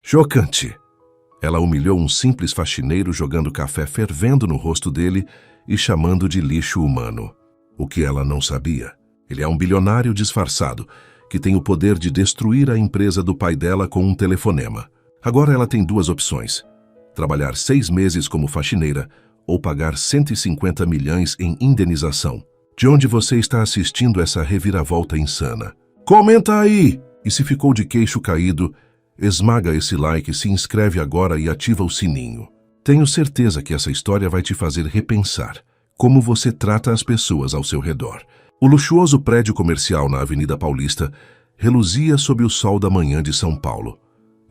Chocante! Ela humilhou um simples faxineiro jogando café fervendo no rosto dele e chamando de lixo humano. O que ela não sabia? Ele é um bilionário disfarçado, que tem o poder de destruir a empresa do pai dela com um telefonema. Agora ela tem duas opções: trabalhar 6 meses como faxineira ou pagar 150 milhões em indenização. De onde você está assistindo essa reviravolta insana? Comenta aí! E se ficou de queixo caído, esmaga esse like, se inscreve agora e ativa o sininho. Tenho certeza que essa história vai te fazer repensar como você trata as pessoas ao seu redor. O luxuoso prédio comercial na Avenida Paulista reluzia sob o sol da manhã de São Paulo.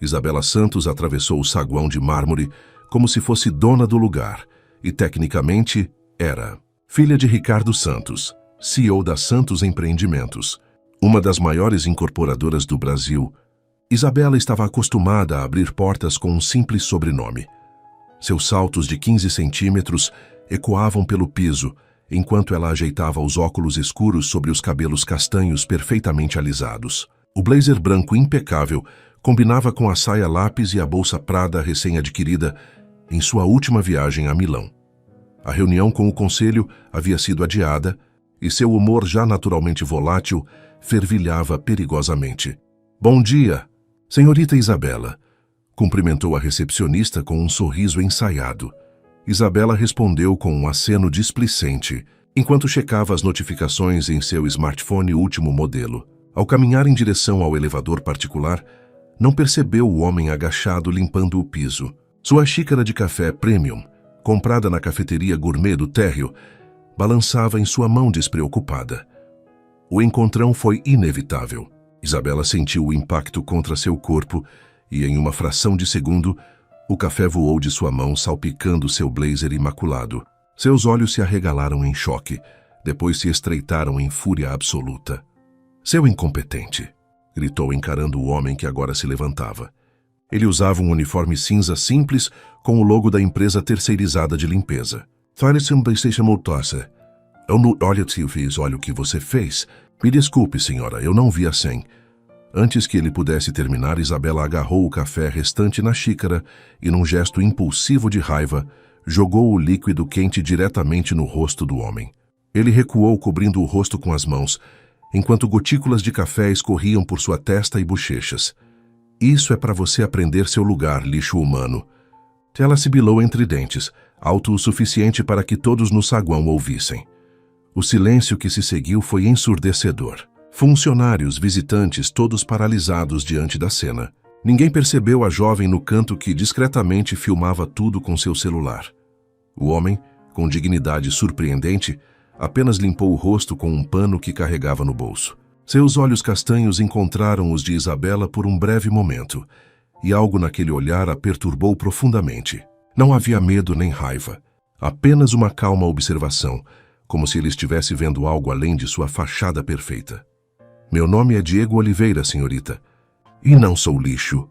Isabela Santos atravessou o saguão de mármore como se fosse dona do lugar e, tecnicamente, era. Filha de Ricardo Santos, CEO da Santos Empreendimentos, uma das maiores incorporadoras do Brasil, Isabela estava acostumada a abrir portas com um simples sobrenome. Seus saltos de 15 centímetros ecoavam pelo piso, enquanto ela ajeitava os óculos escuros sobre os cabelos castanhos perfeitamente alisados. O blazer branco impecável combinava com a saia lápis e a bolsa Prada recém-adquirida em sua última viagem a Milão. A reunião com o conselho havia sido adiada e seu humor, já naturalmente volátil, fervilhava perigosamente. "Bom dia, senhorita Isabela", cumprimentou a recepcionista com um sorriso ensaiado. Isabela respondeu com um aceno displicente, enquanto checava as notificações em seu smartphone último modelo. Ao caminhar em direção ao elevador particular, não percebeu o homem agachado limpando o piso. Sua xícara de café premium, comprada na cafeteria gourmet do térreo, balançava em sua mão despreocupada. O encontrão foi inevitável. Isabela sentiu o impacto contra seu corpo e, em uma fração de segundo, o café voou de sua mão, salpicando seu blazer imaculado. Seus olhos se arregalaram em choque, depois se estreitaram em fúria absoluta. "Seu incompetente!", gritou encarando o homem que agora se levantava. Ele usava um uniforme cinza simples com o logo da empresa terceirizada de limpeza. Olha o que você fez. Me desculpe, senhora, eu não vi a senha." Antes que ele pudesse terminar, Isabela agarrou o café restante na xícara e, num gesto impulsivo de raiva, jogou o líquido quente diretamente no rosto do homem. Ele recuou, cobrindo o rosto com as mãos, enquanto gotículas de café escorriam por sua testa e bochechas. "Isso é para você aprender seu lugar, lixo humano." Ela sibilou entre dentes, alto o suficiente para que todos no saguão ouvissem. O silêncio que se seguiu foi ensurdecedor. Funcionários, visitantes, todos paralisados diante da cena. Ninguém percebeu a jovem no canto que discretamente filmava tudo com seu celular. O homem, com dignidade surpreendente, apenas limpou o rosto com um pano que carregava no bolso. Seus olhos castanhos encontraram os de Isabela por um breve momento, e algo naquele olhar a perturbou profundamente. Não havia medo nem raiva, apenas uma calma observação, como se ele estivesse vendo algo além de sua fachada perfeita. "Meu nome é Diego Oliveira, senhorita. E não sou lixo.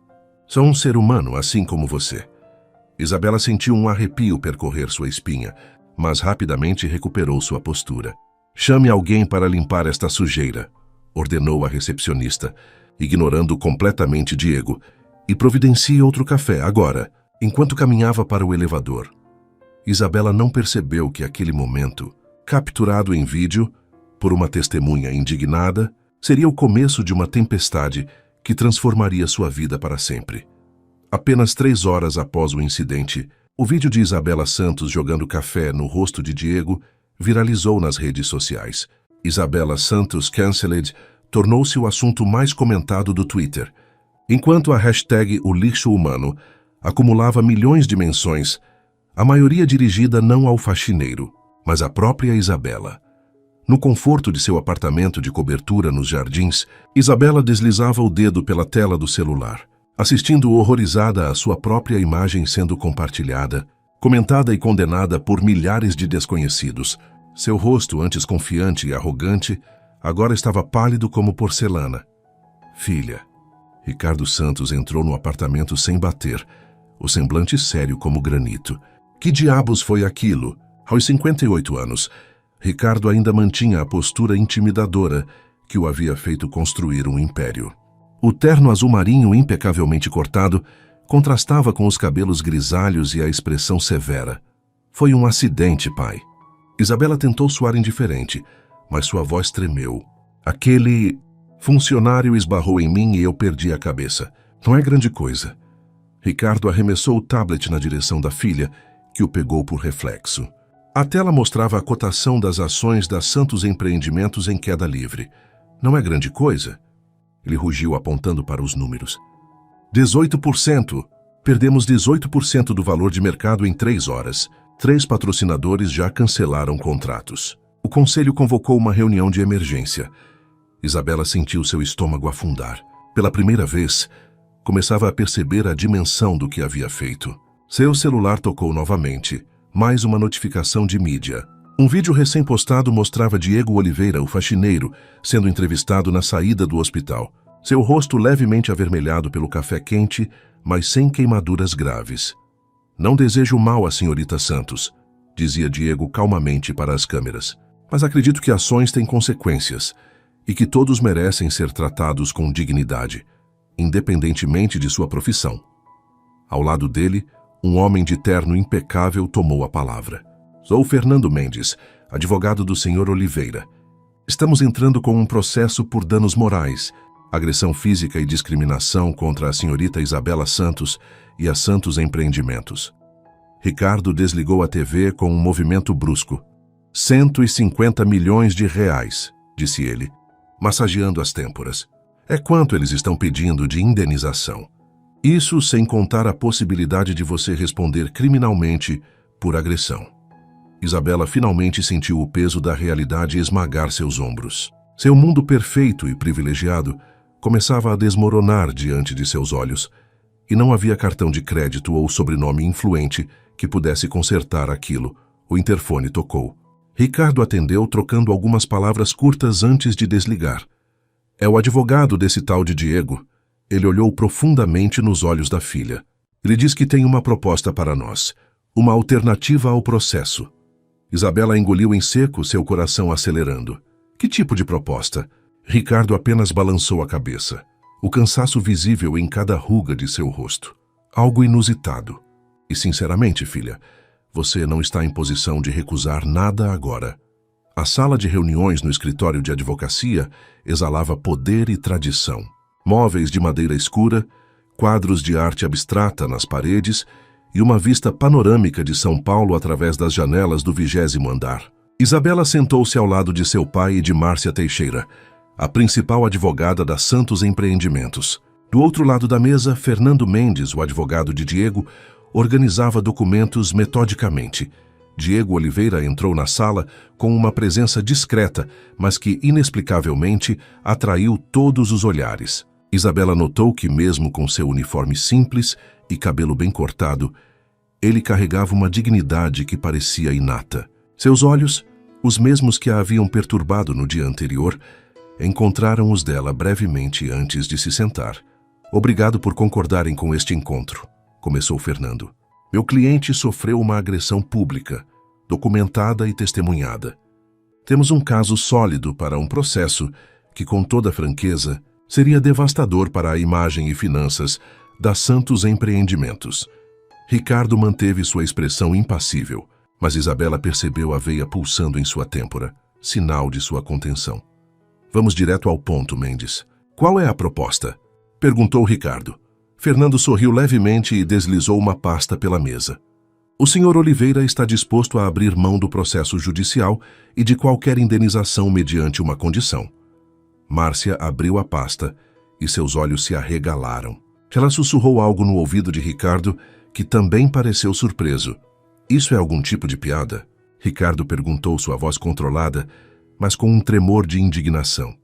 Sou um ser humano, assim como você." Isabela sentiu um arrepio percorrer sua espinha, mas rapidamente recuperou sua postura. "Chame alguém para limpar esta sujeira", ordenou a recepcionista, ignorando completamente Diego, "e providencie outro café, agora", enquanto caminhava para o elevador. Isabela não percebeu que aquele momento, capturado em vídeo por uma testemunha indignada, seria o começo de uma tempestade que transformaria sua vida para sempre. Apenas 3 horas após o incidente, o vídeo de Isabela Santos jogando café no rosto de Diego viralizou nas redes sociais. Isabela Santos Cancelled tornou-se o assunto mais comentado do Twitter, enquanto a hashtag O Lixo Humano acumulava milhões de menções, a maioria dirigida não ao faxineiro, mas à própria Isabela. No conforto de seu apartamento de cobertura nos Jardins, Isabela deslizava o dedo pela tela do celular, assistindo horrorizada à sua própria imagem sendo compartilhada, comentada e condenada por milhares de desconhecidos. Seu rosto, antes confiante e arrogante, agora estava pálido como porcelana. "Filha." Ricardo Santos entrou no apartamento sem bater, o semblante sério como granito. Que diabos foi aquilo? Aos 58 anos, Ricardo ainda mantinha a postura intimidadora que o havia feito construir um império. O terno azul marinho impecavelmente cortado Contrastava com os cabelos grisalhos e a expressão severa. Foi um acidente, pai. Isabela tentou soar indiferente, mas sua voz tremeu. Aquele funcionário esbarrou em mim e eu perdi a cabeça. Não é grande coisa. Ricardo arremessou o tablet na direção da filha, que o pegou por reflexo. A tela mostrava a cotação das ações da Santos Empreendimentos em queda livre. Não é grande coisa? Ele rugiu apontando para os números. 18%. Perdemos 18% do valor de mercado em 3 horas. 3 patrocinadores já cancelaram contratos. O conselho convocou uma reunião de emergência. Isabela sentiu seu estômago afundar. Pela primeira vez, começava a perceber a dimensão do que havia feito. Seu celular tocou novamente. Mais uma notificação de mídia. Um vídeo recém-postado mostrava Diego Oliveira, o faxineiro, sendo entrevistado na saída do hospital. Seu rosto levemente avermelhado pelo café quente, mas sem queimaduras graves. Não desejo mal à senhorita Santos, dizia Diego calmamente para as câmeras. Mas acredito que ações têm consequências e que todos merecem ser tratados com dignidade, independentemente de sua profissão. Ao lado dele, um homem de terno impecável tomou a palavra. Sou Fernando Mendes, advogado do Sr. Oliveira. Estamos entrando com um processo por danos morais, agressão física e discriminação contra a senhorita Isabela Santos e a Santos Empreendimentos. Ricardo desligou a TV com um movimento brusco. 150 milhões de reais, disse ele, massageando as têmporas. É quanto eles estão pedindo de indenização. Isso sem contar a possibilidade de você responder criminalmente por agressão. Isabela finalmente sentiu o peso da realidade esmagar seus ombros. Seu mundo perfeito e privilegiado começava a desmoronar diante de seus olhos, e não havia cartão de crédito ou sobrenome influente que pudesse consertar aquilo. O interfone tocou. Ricardo atendeu, trocando algumas palavras curtas antes de desligar. É o advogado desse tal de Diego. Ele olhou profundamente nos olhos da filha. Ele diz que tem uma proposta para nós, uma alternativa ao processo. Isabela engoliu em seco, seu coração acelerando. Que tipo de proposta? Ricardo apenas balançou a cabeça, o cansaço visível em cada ruga de seu rosto. Algo inusitado. E sinceramente, filha, você não está em posição de recusar nada agora. A sala de reuniões no escritório de advocacia exalava poder e tradição. Móveis de madeira escura, quadros de arte abstrata nas paredes e uma vista panorâmica de São Paulo através das janelas do 20º andar. Isabela sentou-se ao lado de seu pai e de Márcia Teixeira, a principal advogada da Santos Empreendimentos. Do outro lado da mesa, Fernando Mendes, o advogado de Diego, organizava documentos metodicamente. Diego Oliveira entrou na sala com uma presença discreta, mas que inexplicavelmente atraiu todos os olhares. Isabela notou que, mesmo com seu uniforme simples e cabelo bem cortado, ele carregava uma dignidade que parecia inata. Seus olhos, os mesmos que a haviam perturbado no dia anterior, encontraram os dela brevemente antes de se sentar. Obrigado por concordarem com este encontro, começou Fernando. Meu cliente sofreu uma agressão pública, documentada e testemunhada. Temos um caso sólido para um processo que, com toda franqueza, seria devastador para a imagem e finanças da Santos Empreendimentos. Ricardo manteve sua expressão impassível, mas Isabela percebeu a veia pulsando em sua têmpora, sinal de sua contenção. Vamos direto ao ponto, Mendes. Qual é a proposta? Perguntou Ricardo. Fernando sorriu levemente e deslizou uma pasta pela mesa. O Sr. Oliveira está disposto a abrir mão do processo judicial e de qualquer indenização mediante uma condição. Márcia abriu a pasta e seus olhos se arregalaram. Ela sussurrou algo no ouvido de Ricardo, que também pareceu surpreso. Isso é algum tipo de piada? Ricardo perguntou, sua voz controlada, mas com um tremor de indignação.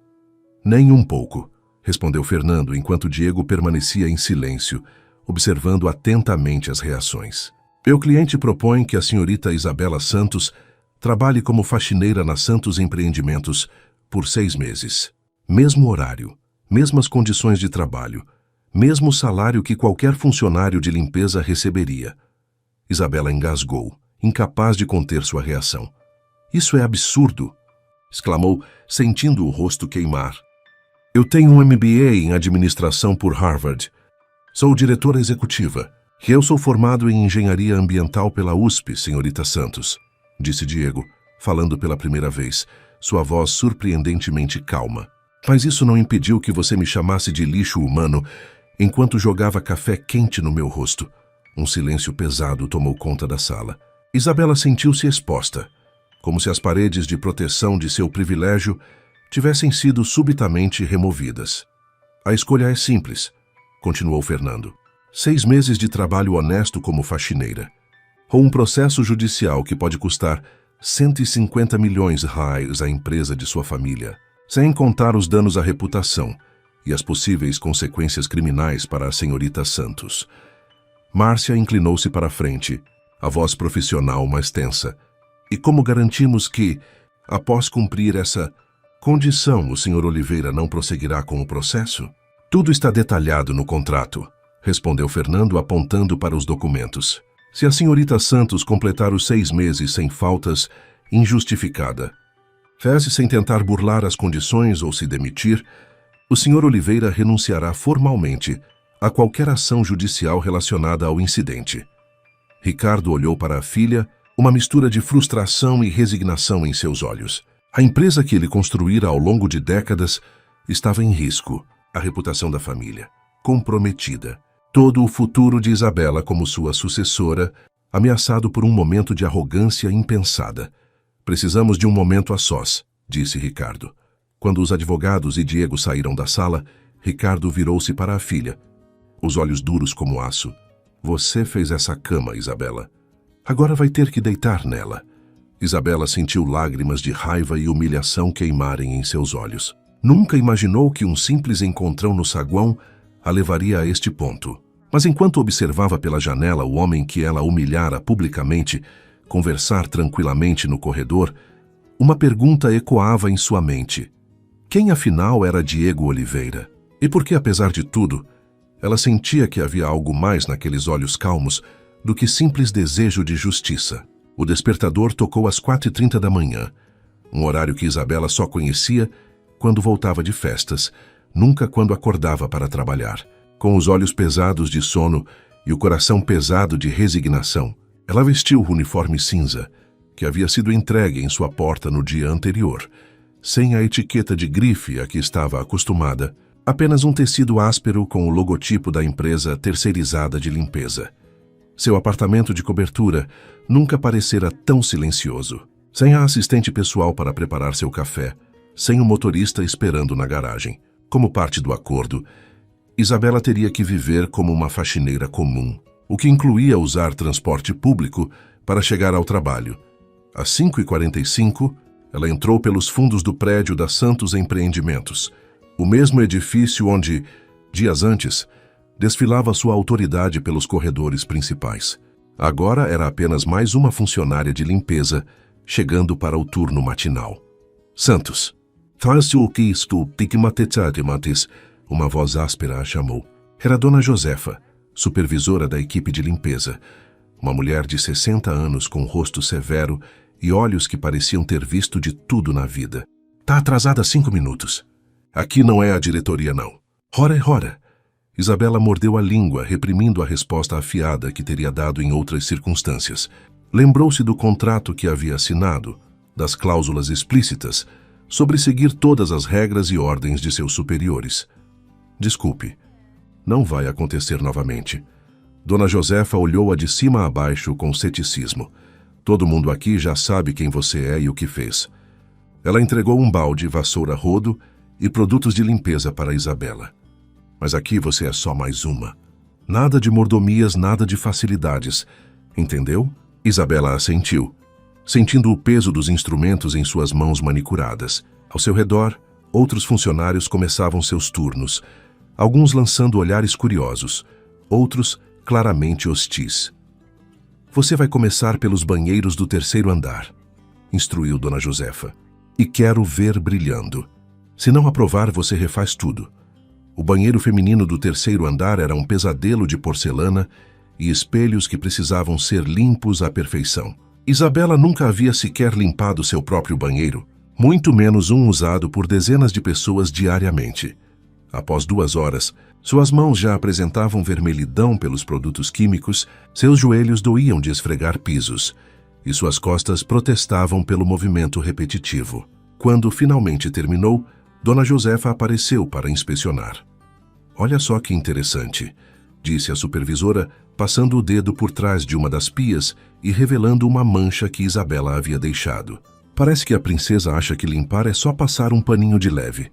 Nem um pouco, respondeu Fernando, enquanto Diego permanecia em silêncio, observando atentamente as reações. Meu cliente propõe que a senhorita Isabela Santos trabalhe como faxineira na Santos Empreendimentos por 6 meses. Mesmo horário, mesmas condições de trabalho, mesmo salário que qualquer funcionário de limpeza receberia. Isabela engasgou, incapaz de conter sua reação. Isso é absurdo! Exclamou, sentindo o rosto queimar. Eu tenho um MBA em administração por Harvard. Sou diretora executiva. E eu sou formado em engenharia ambiental pela USP, senhorita Santos, disse Diego, falando pela primeira vez, sua voz surpreendentemente calma. Mas isso não impediu que você me chamasse de lixo humano enquanto jogava café quente no meu rosto. Um silêncio pesado tomou conta da sala. Isabela sentiu-se exposta, como se as paredes de proteção de seu privilégio tivessem sido subitamente removidas. A escolha é simples, continuou Fernando. 6 meses de trabalho honesto como faxineira, ou um processo judicial que pode custar 150 milhões de reais à empresa de sua família, sem contar os danos à reputação e as possíveis consequências criminais para a senhorita Santos. Márcia inclinou-se para a frente, a voz profissional mais tensa. E como garantimos que, após cumprir essa condição, o Sr. Oliveira não prosseguirá com o processo? Tudo está detalhado no contrato, respondeu Fernando apontando para os documentos. Se a senhorita Santos completar os 6 meses sem faltas, injustificada, fez sem tentar burlar as condições ou se demitir, o Sr. Oliveira renunciará formalmente a qualquer ação judicial relacionada ao incidente. Ricardo olhou para a filha, uma mistura de frustração e resignação em seus olhos. A empresa que ele construíra ao longo de décadas estava em risco, a reputação da família comprometida. Todo o futuro de Isabela como sua sucessora, ameaçado por um momento de arrogância impensada. Precisamos de um momento a sós, disse Ricardo. Quando os advogados e Diego saíram da sala, Ricardo virou-se para a filha, os olhos duros como aço. Você fez essa cama, Isabela. Agora vai ter que deitar nela. Isabela sentiu lágrimas de raiva e humilhação queimarem em seus olhos. Nunca imaginou que um simples encontrão no saguão a levaria a este ponto. Mas enquanto observava pela janela o homem que ela humilhara publicamente, conversar tranquilamente no corredor, uma pergunta ecoava em sua mente. Quem afinal era Diego Oliveira? E por que, apesar de tudo, ela sentia que havia algo mais naqueles olhos calmos do que simples desejo de justiça? O despertador tocou às 4h30 da manhã, um horário que Isabela só conhecia quando voltava de festas, nunca quando acordava para trabalhar. Com os olhos pesados de sono e o coração pesado de resignação, ela vestiu o uniforme cinza, que havia sido entregue em sua porta no dia anterior, sem a etiqueta de grife a que estava acostumada, apenas um tecido áspero com o logotipo da empresa terceirizada de limpeza. Seu apartamento de cobertura nunca parecera tão silencioso, sem a assistente pessoal para preparar seu café, sem o motorista esperando na garagem. Como parte do acordo, Isabela teria que viver como uma faxineira comum, o que incluía usar transporte público para chegar ao trabalho. Às 5h45, ela entrou pelos fundos do prédio da Santos Empreendimentos, o mesmo edifício onde, dias antes, desfilava sua autoridade pelos corredores principais. Agora era apenas mais uma funcionária de limpeza, chegando para o turno matinal. Santos. Faz-se o que isto, tigmates, uma voz áspera a chamou. Era Dona Josefa, supervisora da equipe de limpeza, uma mulher de 60 anos com rosto severo e olhos que pareciam ter visto de tudo na vida. Tá atrasada 5 minutos. Aqui não é a diretoria, não. Ora. Isabela mordeu a língua, reprimindo a resposta afiada que teria dado em outras circunstâncias. Lembrou-se do contrato que havia assinado, das cláusulas explícitas, sobre seguir todas as regras e ordens de seus superiores. Desculpe, não vai acontecer novamente. Dona Josefa olhou-a de cima a baixo com ceticismo. Todo mundo aqui já sabe quem você é e o que fez. Ela entregou um balde, vassoura rodo e produtos de limpeza para Isabela. Mas aqui você é só mais uma. Nada de mordomias, nada de facilidades. Entendeu? Isabela assentiu, sentindo o peso dos instrumentos em suas mãos manicuradas. Ao seu redor, outros funcionários começavam seus turnos, alguns lançando olhares curiosos, outros claramente hostis. Você vai começar pelos banheiros do 3º andar, instruiu Dona Josefa. E quero ver brilhando. Se não aprovar, você refaz tudo. O banheiro feminino do 3º andar era um pesadelo de porcelana e espelhos que precisavam ser limpos à perfeição. Isabela nunca havia sequer limpado seu próprio banheiro, muito menos um usado por dezenas de pessoas diariamente. Após 2 horas, suas mãos já apresentavam vermelhidão pelos produtos químicos, seus joelhos doíam de esfregar pisos, e suas costas protestavam pelo movimento repetitivo. Quando finalmente terminou, Dona Josefa apareceu para inspecionar. "Olha só que interessante", disse a supervisora, passando o dedo por trás de uma das pias e revelando uma mancha que Isabela havia deixado. "Parece que a princesa acha que limpar é só passar um paninho de leve."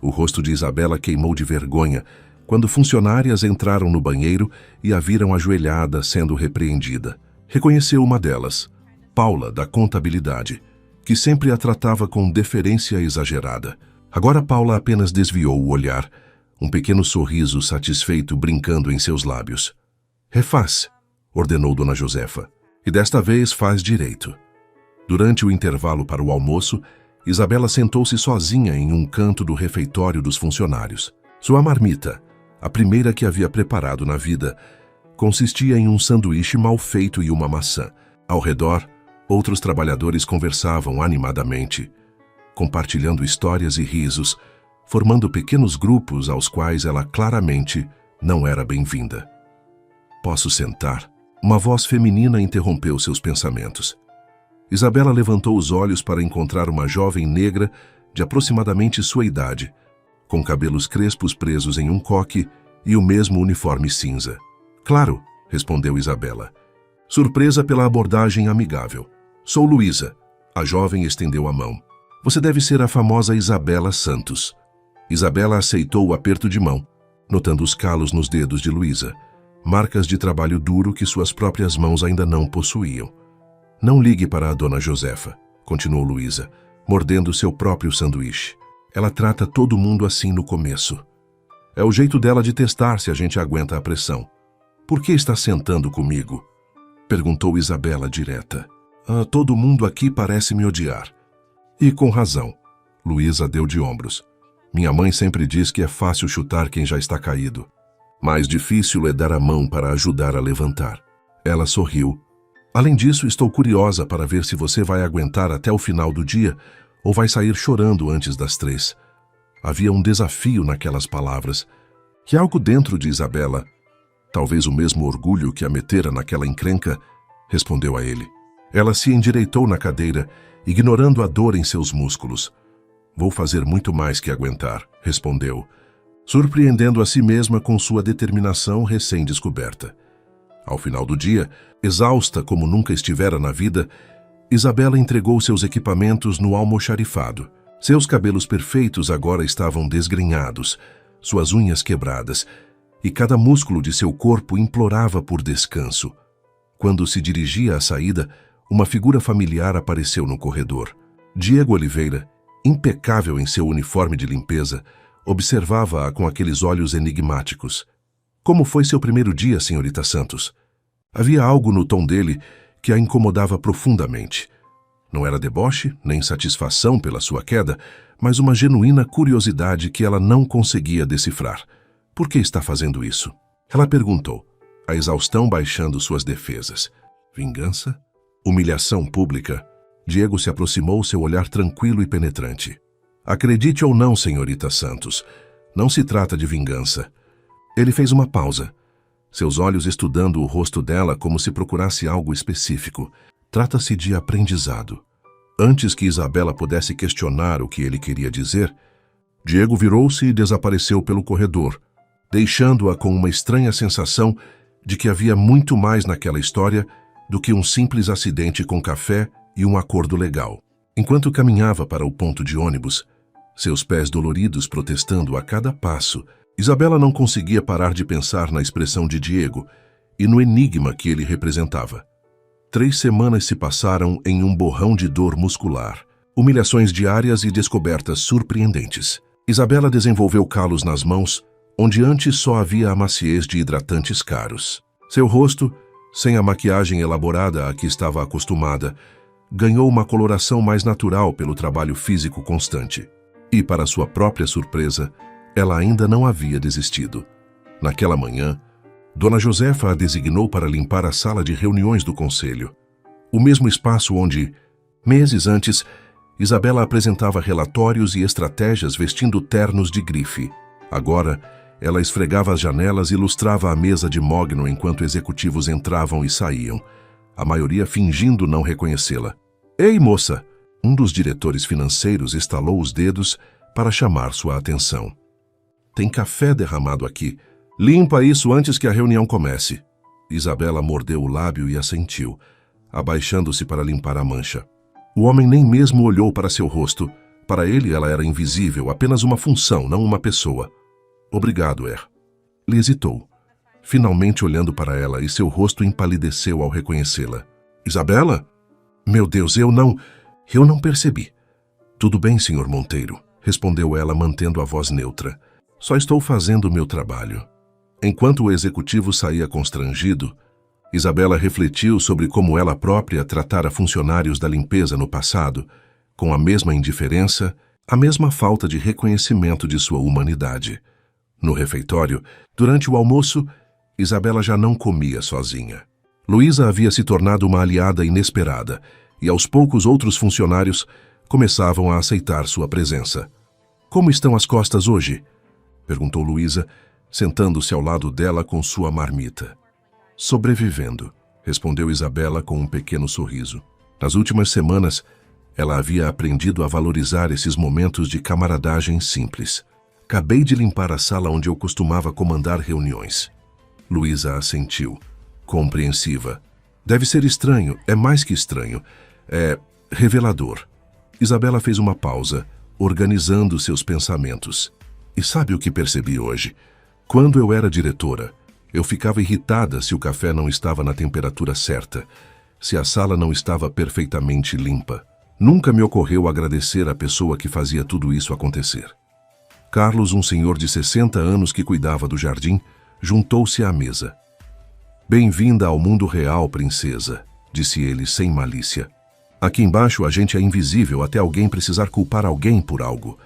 O rosto de Isabela queimou de vergonha quando funcionárias entraram no banheiro e a viram ajoelhada sendo repreendida. Reconheceu uma delas, Paula, da contabilidade, que sempre a tratava com deferência exagerada. Agora Paula apenas desviou o olhar, um pequeno sorriso satisfeito brincando em seus lábios. "Refaz", ordenou Dona Josefa, "e desta vez faz direito." Durante o intervalo para o almoço, Isabela sentou-se sozinha em um canto do refeitório dos funcionários. Sua marmita, a primeira que havia preparado na vida, consistia em um sanduíche mal feito e uma maçã. Ao redor, outros trabalhadores conversavam animadamente, compartilhando histórias e risos, formando pequenos grupos aos quais ela claramente não era bem-vinda. "Posso sentar?" Uma voz feminina interrompeu seus pensamentos. Isabela levantou os olhos para encontrar uma jovem negra de aproximadamente sua idade, com cabelos crespos presos em um coque e o mesmo uniforme cinza. "Claro", respondeu Isabela, surpresa pela abordagem amigável. "Sou Luísa." A jovem estendeu a mão. "Você deve ser a famosa Isabela Santos." Isabela aceitou o aperto de mão, notando os calos nos dedos de Luísa, marcas de trabalho duro que suas próprias mãos ainda não possuíam. "Não ligue para a Dona Josefa", continuou Luísa, mordendo seu próprio sanduíche. "Ela trata todo mundo assim no começo. É o jeito dela de testar se a gente aguenta a pressão." "Por que está sentando comigo?" perguntou Isabela direta. Todo mundo aqui parece me odiar." "E com razão." Luísa deu de ombros. "Minha mãe sempre diz que é fácil chutar quem já está caído. Mais difícil é dar a mão para ajudar a levantar." Ela sorriu. "Além disso, estou curiosa para ver se você vai aguentar até o final do dia ou vai sair chorando antes das 3. Havia um desafio naquelas palavras. E algo dentro de Isabela, talvez o mesmo orgulho que a metera naquela encrenca, respondeu a ele. Ela se endireitou na cadeira, ignorando a dor em seus músculos. "Vou fazer muito mais que aguentar", respondeu, surpreendendo a si mesma com sua determinação recém-descoberta. Ao final do dia, exausta como nunca estivera na vida, Isabela entregou seus equipamentos no almoxarifado. Seus cabelos perfeitos agora estavam desgrenhados, suas unhas quebradas, e cada músculo de seu corpo implorava por descanso. Quando se dirigia à saída, uma figura familiar apareceu no corredor. Diego Oliveira, impecável em seu uniforme de limpeza, observava-a com aqueles olhos enigmáticos. "Como foi seu primeiro dia, senhorita Santos?" Havia algo no tom dele que a incomodava profundamente. Não era deboche, nem satisfação pela sua queda, mas uma genuína curiosidade que ela não conseguia decifrar. "Por que está fazendo isso?" Ela perguntou, a exaustão baixando suas defesas. Vingança? Humilhação pública? Diego se aproximou, seu olhar tranquilo e penetrante. "Acredite ou não, senhorita Santos, não se trata de vingança." Ele fez uma pausa, seus olhos estudando o rosto dela como se procurasse algo específico. "Trata-se de aprendizado." Antes que Isabela pudesse questionar o que ele queria dizer, Diego virou-se e desapareceu pelo corredor, deixando-a com uma estranha sensação de que havia muito mais naquela história do que um simples acidente com café e um acordo legal. Enquanto caminhava para o ponto de ônibus, seus pés doloridos protestando a cada passo, Isabela não conseguia parar de pensar na expressão de Diego e no enigma que ele representava. 3 semanas se passaram em um borrão de dor muscular, humilhações diárias e descobertas surpreendentes. Isabela desenvolveu calos nas mãos, onde antes só havia a maciez de hidratantes caros. Seu rosto, sem a maquiagem elaborada a que estava acostumada, ganhou uma coloração mais natural pelo trabalho físico constante. E, para sua própria surpresa, ela ainda não havia desistido. Naquela manhã, Dona Josefa a designou para limpar a sala de reuniões do conselho, o mesmo espaço onde, meses antes, Isabela apresentava relatórios e estratégias vestindo ternos de grife. Agora, ela esfregava as janelas e lustrava a mesa de mogno enquanto executivos entravam e saíam, a maioria fingindo não reconhecê-la. "Ei, moça!" Um dos diretores financeiros estalou os dedos para chamar sua atenção. "Tem café derramado aqui. Limpa isso antes que a reunião comece." Isabela mordeu o lábio e assentiu, abaixando-se para limpar a mancha. O homem nem mesmo olhou para seu rosto. Para ele, ela era invisível, apenas uma função, não uma pessoa. "Obrigado, Er." Ele hesitou, finalmente olhando para ela, e seu rosto empalideceu ao reconhecê-la. "Isabela? Meu Deus, eu não percebi." "Tudo bem, Sr. Monteiro," respondeu ela, mantendo a voz neutra. "Só estou fazendo o meu trabalho." Enquanto o executivo saía constrangido, Isabela refletiu sobre como ela própria tratara funcionários da limpeza no passado, com a mesma indiferença, a mesma falta de reconhecimento de sua humanidade. No refeitório, durante o almoço, Isabela já não comia sozinha. Luísa havia se tornado uma aliada inesperada, e aos poucos outros funcionários começavam a aceitar sua presença. "Como estão as costas hoje?" perguntou Luísa, sentando-se ao lado dela com sua marmita. "Sobrevivendo", respondeu Isabela com um pequeno sorriso. Nas últimas semanas, ela havia aprendido a valorizar esses momentos de camaradagem simples. "Acabei de limpar a sala onde eu costumava comandar reuniões." Luísa assentiu, compreensiva. "Deve ser estranho, é mais que estranho. É revelador." Isabela fez uma pausa, organizando seus pensamentos. "E sabe o que percebi hoje? Quando eu era diretora, eu ficava irritada se o café não estava na temperatura certa, se a sala não estava perfeitamente limpa. Nunca me ocorreu agradecer a pessoa que fazia tudo isso acontecer." Carlos, um senhor de 60 anos que cuidava do jardim, juntou-se à mesa. "Bem-vinda ao mundo real, princesa", disse ele sem malícia. "Aqui embaixo a gente é invisível até alguém precisar culpar alguém por algo."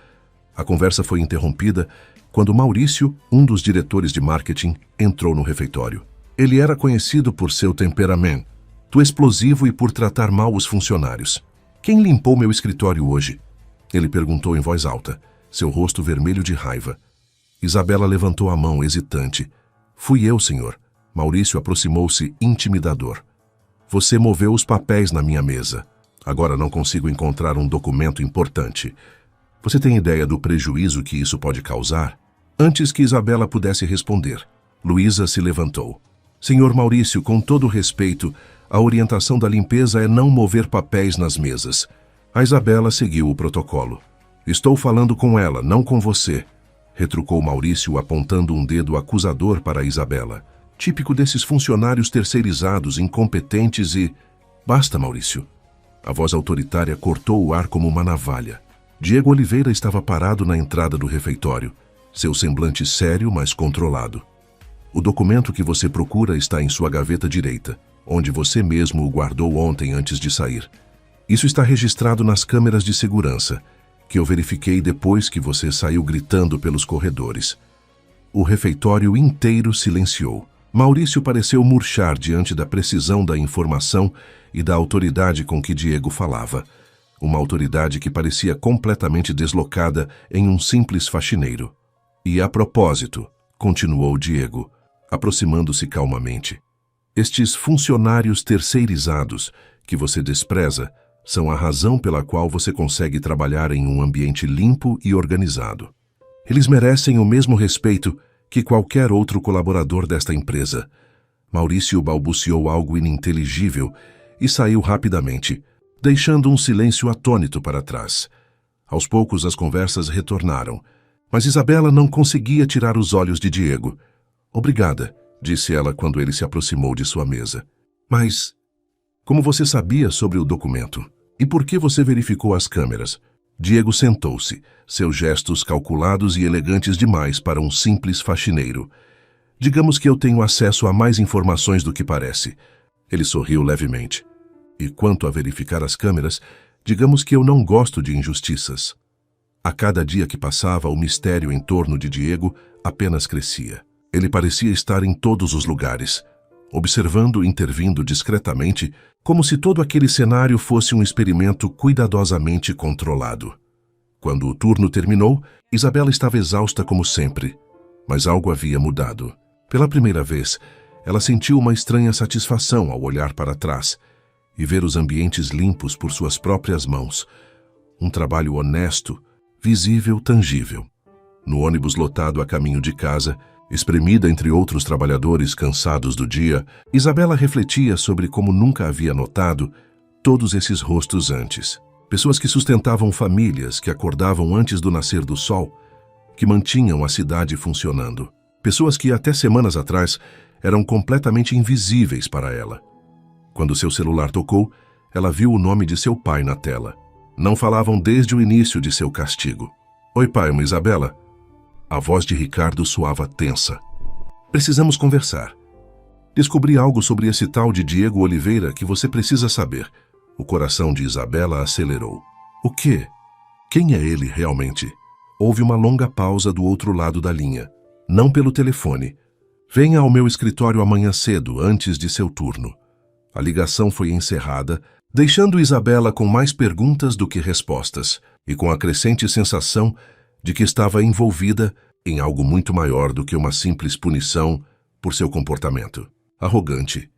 A conversa foi interrompida quando Maurício, um dos diretores de marketing, entrou no refeitório. Ele era conhecido por seu temperamento explosivo e por tratar mal os funcionários. "Quem limpou meu escritório hoje?" ele perguntou em voz alta, seu rosto vermelho de raiva. Isabela levantou a mão, hesitante. "Fui eu, senhor." Maurício aproximou-se, intimidador. "Você moveu os papéis na minha mesa. Agora não consigo encontrar um documento importante. Você tem ideia do prejuízo que isso pode causar?" Antes que Isabela pudesse responder, Luísa se levantou. "Senhor Maurício, com todo respeito, a orientação da limpeza é não mover papéis nas mesas." A Isabela seguiu o protocolo. "Estou falando com ela, não com você", retrucou Maurício, apontando um dedo acusador para Isabela. Típico desses funcionários terceirizados, incompetentes e... "Basta, Maurício." A voz autoritária cortou o ar como uma navalha. Diego Oliveira estava parado na entrada do refeitório, seu semblante sério, mas controlado. "O documento que você procura está em sua gaveta direita, onde você mesmo o guardou ontem antes de sair. Isso está registrado nas câmeras de segurança, que eu verifiquei depois que você saiu gritando pelos corredores." O refeitório inteiro silenciou. Maurício pareceu murchar diante da precisão da informação e da autoridade com que Diego falava. Uma autoridade que parecia completamente deslocada em um simples faxineiro. "E a propósito", continuou Diego, aproximando-se calmamente, "estes funcionários terceirizados que você despreza são a razão pela qual você consegue trabalhar em um ambiente limpo e organizado. Eles merecem o mesmo respeito que qualquer outro colaborador desta empresa." Maurício balbuciou algo ininteligível e saiu rapidamente, deixando um silêncio atônito para trás. Aos poucos as conversas retornaram, mas Isabela não conseguia tirar os olhos de Diego. "Obrigada", disse ela quando ele se aproximou de sua mesa. "Mas como você sabia sobre o documento? E por que você verificou as câmeras?" Diego sentou-se, seus gestos calculados e elegantes demais para um simples faxineiro. "Digamos que eu tenho acesso a mais informações do que parece." Ele sorriu levemente. "E quanto a verificar as câmeras, digamos que eu não gosto de injustiças." A cada dia que passava, o mistério em torno de Diego apenas crescia. Ele parecia estar em todos os lugares, observando e intervindo discretamente, como se todo aquele cenário fosse um experimento cuidadosamente controlado. Quando o turno terminou, Isabela estava exausta como sempre, mas algo havia mudado. Pela primeira vez, ela sentiu uma estranha satisfação ao olhar para trás e ver os ambientes limpos por suas próprias mãos. Um trabalho honesto, visível, tangível. No ônibus lotado a caminho de casa, espremida entre outros trabalhadores cansados do dia, Isabela refletia sobre como nunca havia notado todos esses rostos antes. Pessoas que sustentavam famílias, que acordavam antes do nascer do sol, que mantinham a cidade funcionando. Pessoas que até semanas atrás eram completamente invisíveis para ela. Quando seu celular tocou, ela viu o nome de seu pai na tela. Não falavam desde o início de seu castigo. Oi, pai, Isabela. A voz de Ricardo soava tensa. Precisamos conversar. Descobri algo sobre esse tal de Diego Oliveira que você precisa saber. O coração de Isabela acelerou. O quê? Quem é ele realmente? Houve uma longa pausa do outro lado da linha. Não pelo telefone. Venha ao meu escritório amanhã cedo, antes de seu turno. A ligação foi encerrada, deixando Isabela com mais perguntas do que respostas, e com a crescente sensação de que estava envolvida em algo muito maior do que uma simples punição por seu comportamento. Arrogante.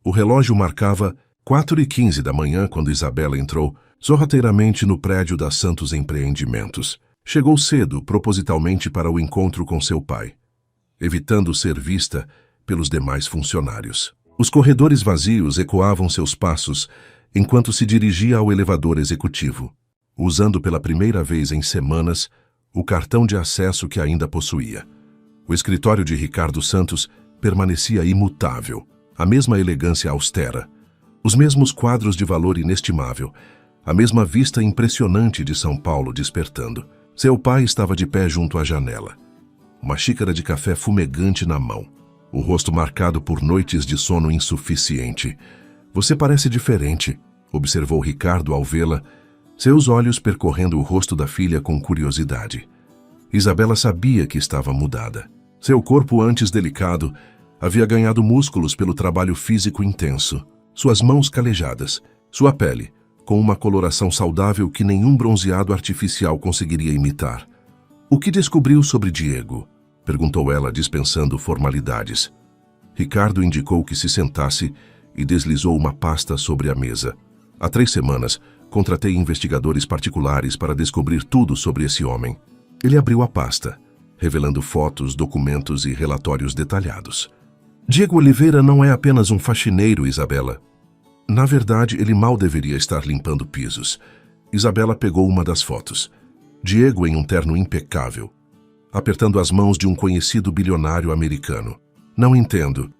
O relógio marcava 4h15 da manhã quando Isabela entrou sorrateiramente no prédio da Santos Empreendimentos. Chegou cedo, propositalmente para o encontro com seu pai, evitando ser vista pelos demais funcionários. Os corredores vazios ecoavam seus passos enquanto se dirigia ao elevador executivo, usando pela primeira vez em semanas o cartão de acesso que ainda possuía. O escritório de Ricardo Santos permanecia imutável, a mesma elegância austera, os mesmos quadros de valor inestimável, a mesma vista impressionante de São Paulo despertando. Seu pai estava de pé junto à janela, uma xícara de café fumegante na mão, o rosto marcado por noites de sono insuficiente. Você parece diferente, observou Ricardo ao vê-la, seus olhos percorrendo o rosto da filha com curiosidade. Isabela sabia que estava mudada. Seu corpo, antes delicado, havia ganhado músculos pelo trabalho físico intenso, suas mãos calejadas, sua pele, com uma coloração saudável que nenhum bronzeado artificial conseguiria imitar. O que descobriu sobre Diego? Perguntou ela, dispensando formalidades. Ricardo indicou que se sentasse e deslizou uma pasta sobre a mesa. Há 3 semanas, contratei investigadores particulares para descobrir tudo sobre esse homem. Ele abriu a pasta, revelando fotos, documentos e relatórios detalhados. Diego Oliveira não é apenas um faxineiro, Isabela. Na verdade, ele mal deveria estar limpando pisos. Isabela pegou uma das fotos. Diego em um terno impecável, apertando as mãos de um conhecido bilionário americano. Não entendo.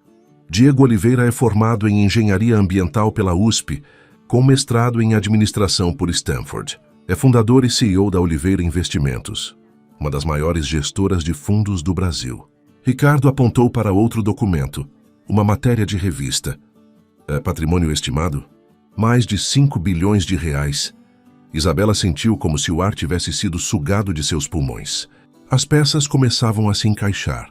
Diego Oliveira é formado em engenharia ambiental pela USP, com mestrado em administração por Stanford. É fundador e CEO da Oliveira Investimentos, uma das maiores gestoras de fundos do Brasil. Ricardo apontou para outro documento, uma matéria de revista. Patrimônio estimado? Mais de 5 bilhões de reais. Isabela sentiu como se o ar tivesse sido sugado de seus pulmões. As peças começavam a se encaixar.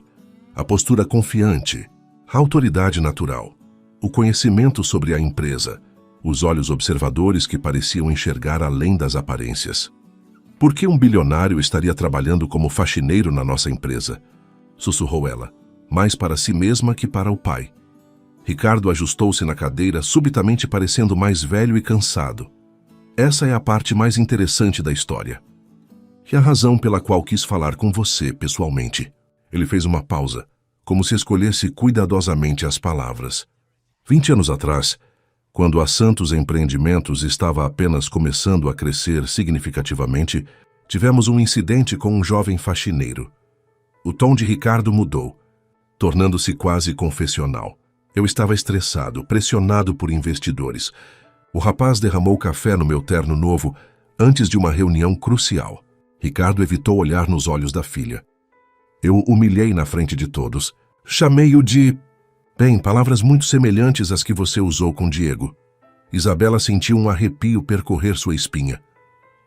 A postura confiante, a autoridade natural, o conhecimento sobre a empresa, os olhos observadores que pareciam enxergar além das aparências. Por que um bilionário estaria trabalhando como faxineiro na nossa empresa? Sussurrou ela, mais para si mesma que para o pai. Ricardo ajustou-se na cadeira, subitamente parecendo mais velho e cansado. Essa é a parte mais interessante da história. E a razão pela qual quis falar com você pessoalmente. Ele fez uma pausa, como se escolhesse cuidadosamente as palavras. 20 anos atrás, quando a Santos Empreendimentos estava apenas começando a crescer significativamente, tivemos um incidente com um jovem faxineiro. O tom de Ricardo mudou, tornando-se quase confessional. Eu estava estressado, pressionado por investidores. O rapaz derramou café no meu terno novo antes de uma reunião crucial. Ricardo evitou olhar nos olhos da filha. Eu o humilhei na frente de todos. Chamei-o de... Bem, palavras muito semelhantes às que você usou com Diego. Isabela sentiu um arrepio percorrer sua espinha.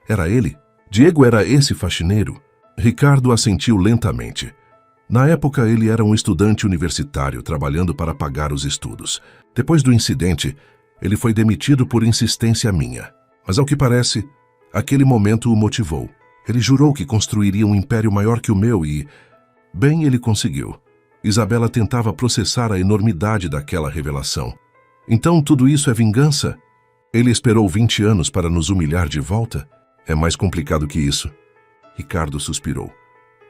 Era ele? Diego era esse faxineiro? Ricardo assentiu lentamente. Na época, ele era um estudante universitário trabalhando para pagar os estudos. Depois do incidente, ele foi demitido por insistência minha. Mas, ao que parece, aquele momento o motivou. Ele jurou que construiria um império maior que o meu e... Bem, ele conseguiu. Isabela tentava processar a enormidade daquela revelação. Então tudo isso é vingança? Ele esperou 20 anos para nos humilhar de volta? É mais complicado que isso. Ricardo suspirou,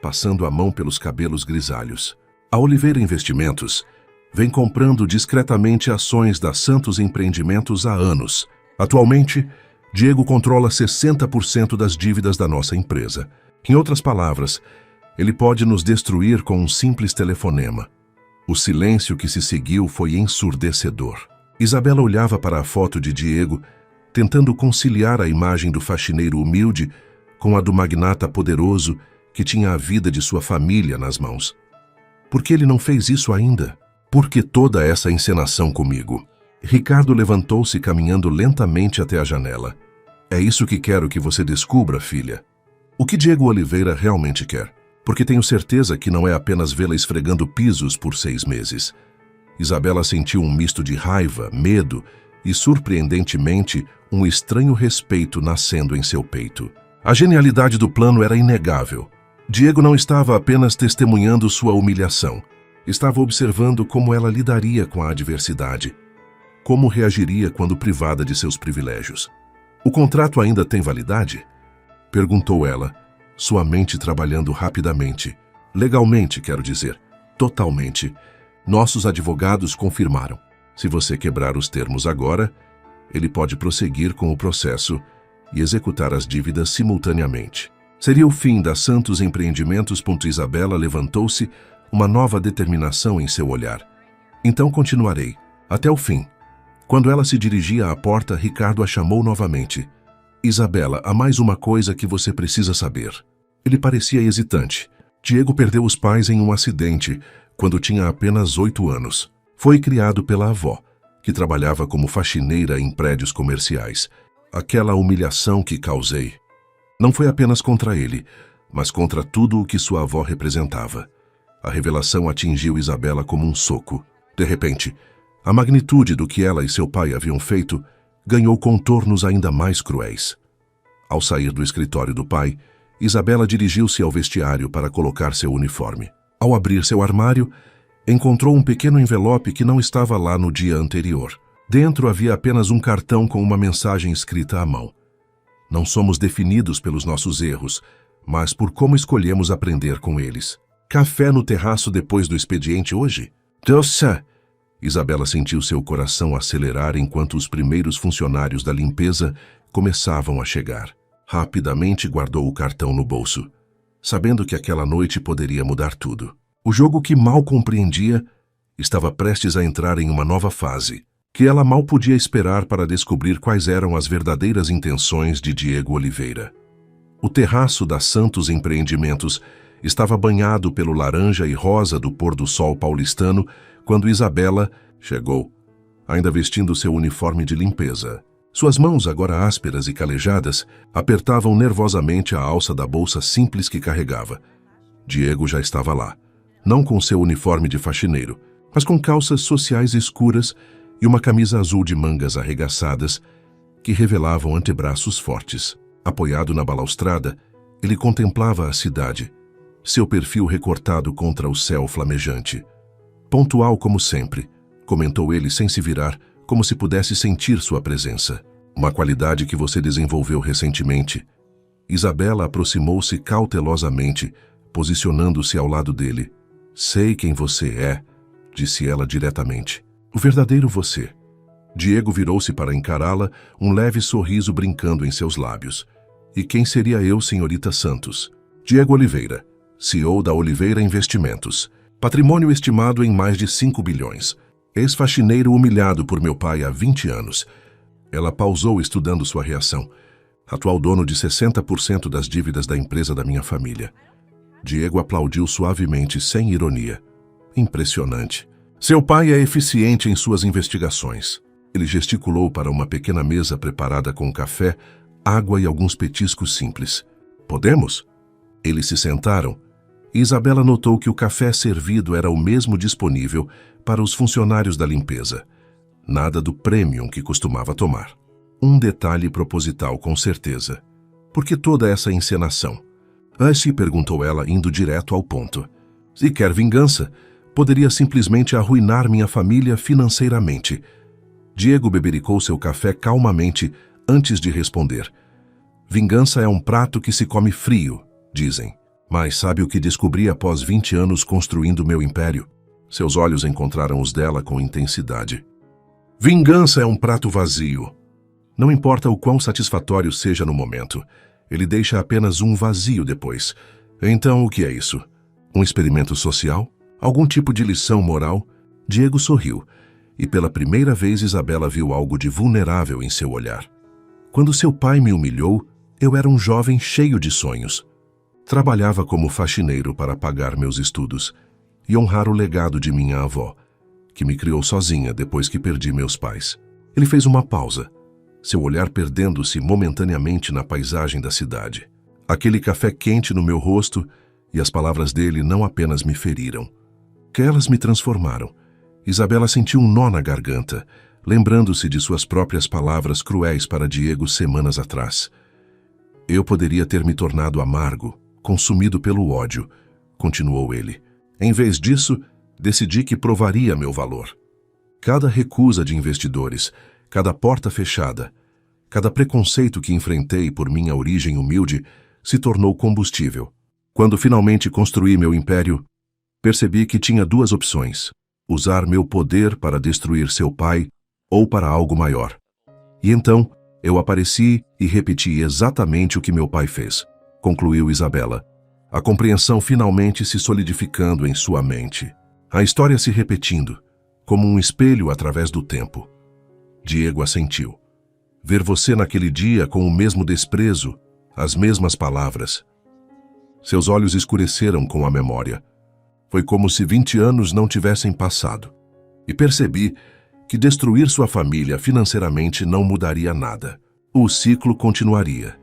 passando a mão pelos cabelos grisalhos. A Oliveira Investimentos vem comprando discretamente ações da Santos Empreendimentos há anos. Atualmente, Diego controla 60% das dívidas da nossa empresa. Em outras palavras, ele pode nos destruir com um simples telefonema. O silêncio que se seguiu foi ensurdecedor. Isabela olhava para a foto de Diego, tentando conciliar a imagem do faxineiro humilde com a do magnata poderoso que tinha a vida de sua família nas mãos. Por que ele não fez isso ainda? Por que toda essa encenação comigo? Ricardo levantou-se caminhando lentamente até a janela. É isso que quero que você descubra, filha. O que Diego Oliveira realmente quer? Porque tenho certeza que não é apenas vê-la esfregando pisos por 6 meses. Isabela sentiu um misto de raiva, medo e, surpreendentemente, um estranho respeito nascendo em seu peito. A genialidade do plano era inegável. Diego não estava apenas testemunhando sua humilhação. Estava observando como ela lidaria com a adversidade. Como reagiria quando privada de seus privilégios. O contrato ainda tem validade? Perguntou ela, sua mente trabalhando rapidamente. Legalmente, quero dizer. Totalmente. Nossos advogados confirmaram. Se você quebrar os termos agora, ele pode prosseguir com o processo e executar as dívidas simultaneamente. Seria o fim da Santos Empreendimentos. Isabela levantou-se, uma nova determinação em seu olhar. Então continuarei, até o fim. Quando ela se dirigia à porta, Ricardo a chamou novamente. Isabela, há mais uma coisa que você precisa saber. Ele parecia hesitante. Diego perdeu os pais em um acidente, quando tinha apenas 8 anos. Foi criado pela avó, que trabalhava como faxineira em prédios comerciais. Aquela humilhação que causei não foi apenas contra ele, mas contra tudo o que sua avó representava. A revelação atingiu Isabela como um soco. De repente, a magnitude do que ela e seu pai haviam feito ganhou contornos ainda mais cruéis. Ao sair do escritório do pai, Isabela dirigiu-se ao vestiário para colocar seu uniforme. Ao abrir seu armário, encontrou um pequeno envelope que não estava lá no dia anterior. Dentro havia apenas um cartão com uma mensagem escrita à mão. Não somos definidos pelos nossos erros, mas por como escolhemos aprender com eles. Café no terraço depois do expediente hoje? Doce! Isabela sentiu seu coração acelerar enquanto os primeiros funcionários da limpeza começavam a chegar. Rapidamente guardou o cartão no bolso, sabendo que aquela noite poderia mudar tudo. O jogo que mal compreendia estava prestes a entrar em uma nova fase, que ela mal podia esperar para descobrir quais eram as verdadeiras intenções de Diego Oliveira. O terraço da Santos Empreendimentos estava banhado pelo laranja e rosa do pôr do sol paulistano quando Isabela chegou, ainda vestindo seu uniforme de limpeza. Suas mãos, agora ásperas e calejadas, apertavam nervosamente a alça da bolsa simples que carregava. Diego já estava lá, não com seu uniforme de faxineiro, mas com calças sociais escuras e uma camisa azul de mangas arregaçadas que revelavam antebraços fortes. Apoiado na balaustrada, ele contemplava a cidade, seu perfil recortado contra o céu flamejante. Pontual como sempre, comentou ele sem se virar, como se pudesse sentir sua presença. Uma qualidade que você desenvolveu recentemente. Isabela aproximou-se cautelosamente, posicionando-se ao lado dele. Sei quem você é, disse ela diretamente. O verdadeiro você. Diego virou-se para encará-la, um leve sorriso brincando em seus lábios. E quem seria eu, senhorita Santos? Diego Oliveira, CEO da Oliveira Investimentos. Patrimônio estimado em mais de 5 bilhões. Ex-faxineiro humilhado por meu pai há 20 anos. Ela pausou estudando sua reação. Atual dono de 60% das dívidas da empresa da minha família. Diego aplaudiu suavemente, sem ironia. Impressionante. Seu pai é eficiente em suas investigações. Ele gesticulou para uma pequena mesa preparada com café, água e alguns petiscos simples. Podemos? Eles se sentaram e Isabela notou que o café servido era o mesmo disponível para os funcionários da limpeza. Nada do premium que costumava tomar. Um detalhe proposital, com certeza. Por que toda essa encenação? Se perguntou ela, indo direto ao ponto. Se quer vingança, poderia simplesmente arruinar minha família financeiramente. Diego bebericou seu café calmamente antes de responder. Vingança é um prato que se come frio, dizem. Mas sabe o que descobri após 20 anos construindo meu império? Seus olhos encontraram os dela com intensidade. Vingança é um prato vazio. Não importa o quão satisfatório seja no momento, ele deixa apenas um vazio depois. Então, o que é isso? Um experimento social? Algum tipo de lição moral? Diego sorriu, e pela primeira vez Isabela viu algo de vulnerável em seu olhar. Quando seu pai me humilhou, eu era um jovem cheio de sonhos. Trabalhava como faxineiro para pagar meus estudos e honrar o legado de minha avó, que me criou sozinha depois que perdi meus pais. Ele fez uma pausa, seu olhar perdendo-se momentaneamente na paisagem da cidade. Aquele café quente no meu rosto e as palavras dele não apenas me feriram, que elas me transformaram. Isabela sentiu um nó na garganta, lembrando-se de suas próprias palavras cruéis para Diego semanas atrás. Eu poderia ter me tornado amargo, consumido pelo ódio, continuou ele. Em vez disso, decidi que provaria meu valor. Cada recusa de investidores, cada porta fechada, cada preconceito que enfrentei por minha origem humilde se tornou combustível. Quando finalmente construí meu império, percebi que tinha duas opções: usar meu poder para destruir seu pai ou para algo maior. E então, eu apareci e repeti exatamente o que meu pai fez, concluiu Isabela, a compreensão finalmente se solidificando em sua mente. A história se repetindo, como um espelho através do tempo. Diego assentiu. Ver você naquele dia com o mesmo desprezo, as mesmas palavras. Seus olhos escureceram com a memória. Foi como se 20 anos não tivessem passado. E percebi que destruir sua família financeiramente não mudaria nada. O ciclo continuaria.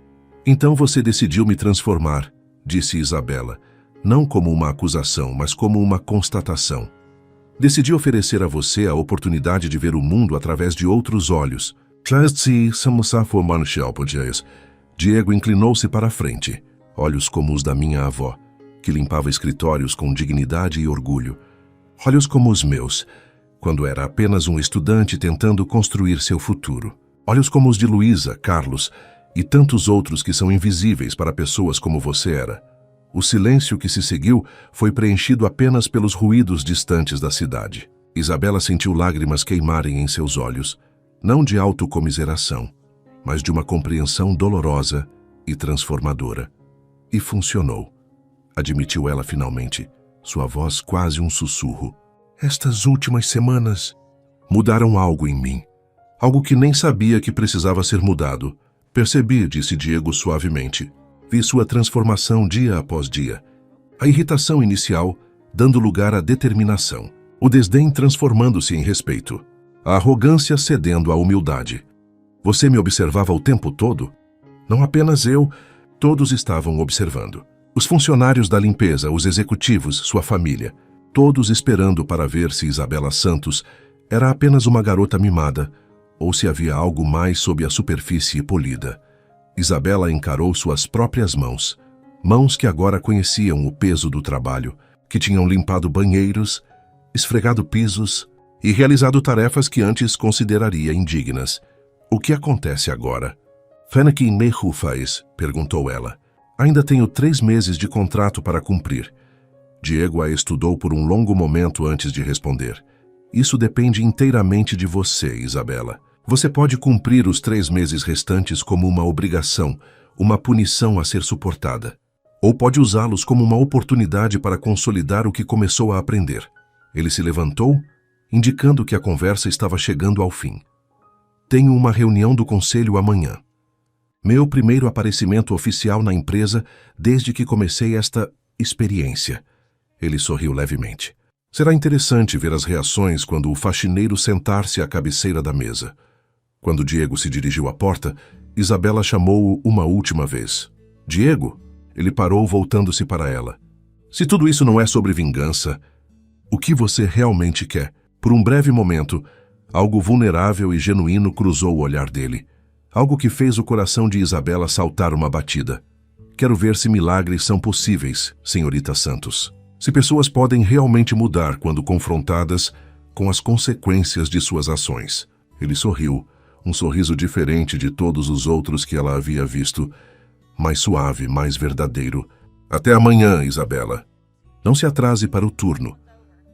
Então você decidiu me transformar, disse Isabela, não como uma acusação, mas como uma constatação. Decidi oferecer a você a oportunidade de ver o mundo através de outros olhos. Diego inclinou-se para a frente, olhos como os da minha avó, que limpava escritórios com dignidade e orgulho. Olhos como os meus, quando era apenas um estudante tentando construir seu futuro. Olhos como os de Luísa, Carlos e tantos outros que são invisíveis para pessoas como você era. O silêncio que se seguiu foi preenchido apenas pelos ruídos distantes da cidade. Isabela sentiu lágrimas queimarem em seus olhos, não de autocomiseração, mas de uma compreensão dolorosa e transformadora. E funcionou, admitiu ela finalmente, sua voz quase um sussurro. Estas últimas semanas mudaram algo em mim, algo que nem sabia que precisava ser mudado. Percebi, disse Diego suavemente. Vi sua transformação dia após dia. A irritação inicial dando lugar à determinação. O desdém transformando-se em respeito. A arrogância cedendo à humildade. Você me observava o tempo todo? Não apenas eu, todos estavam observando. Os funcionários da limpeza, os executivos, sua família, todos esperando para ver se Isabela Santos era apenas uma garota mimada ou se havia algo mais sob a superfície polida. Isabela encarou suas próprias mãos, mãos que agora conheciam o peso do trabalho, que tinham limpado banheiros, esfregado pisos e realizado tarefas que antes consideraria indignas. O que acontece agora? Fennekin Mehu faz? Perguntou ela. Ainda tenho 3 meses de contrato para cumprir. Diego a estudou por um longo momento antes de responder. Isso depende inteiramente de você, Isabela. Você pode cumprir os 3 meses restantes como uma obrigação, uma punição a ser suportada. Ou pode usá-los como uma oportunidade para consolidar o que começou a aprender. Ele se levantou, indicando que a conversa estava chegando ao fim. Tenho uma reunião do conselho amanhã. Meu primeiro aparecimento oficial na empresa desde que comecei esta experiência. Ele sorriu levemente. Será interessante ver as reações quando o faxineiro sentar-se à cabeceira da mesa. Quando Diego se dirigiu à porta, Isabela chamou-o uma última vez. Diego? Ele parou, voltando-se para ela. Se tudo isso não é sobre vingança, o que você realmente quer? Por um breve momento, algo vulnerável e genuíno cruzou o olhar dele. Algo que fez o coração de Isabela saltar uma batida. Quero ver se milagres são possíveis, senhorita Santos. Se pessoas podem realmente mudar quando confrontadas com as consequências de suas ações. Ele sorriu, um sorriso diferente de todos os outros que ela havia visto, mais suave, mais verdadeiro. Até amanhã, Isabela. Não se atrase para o turno.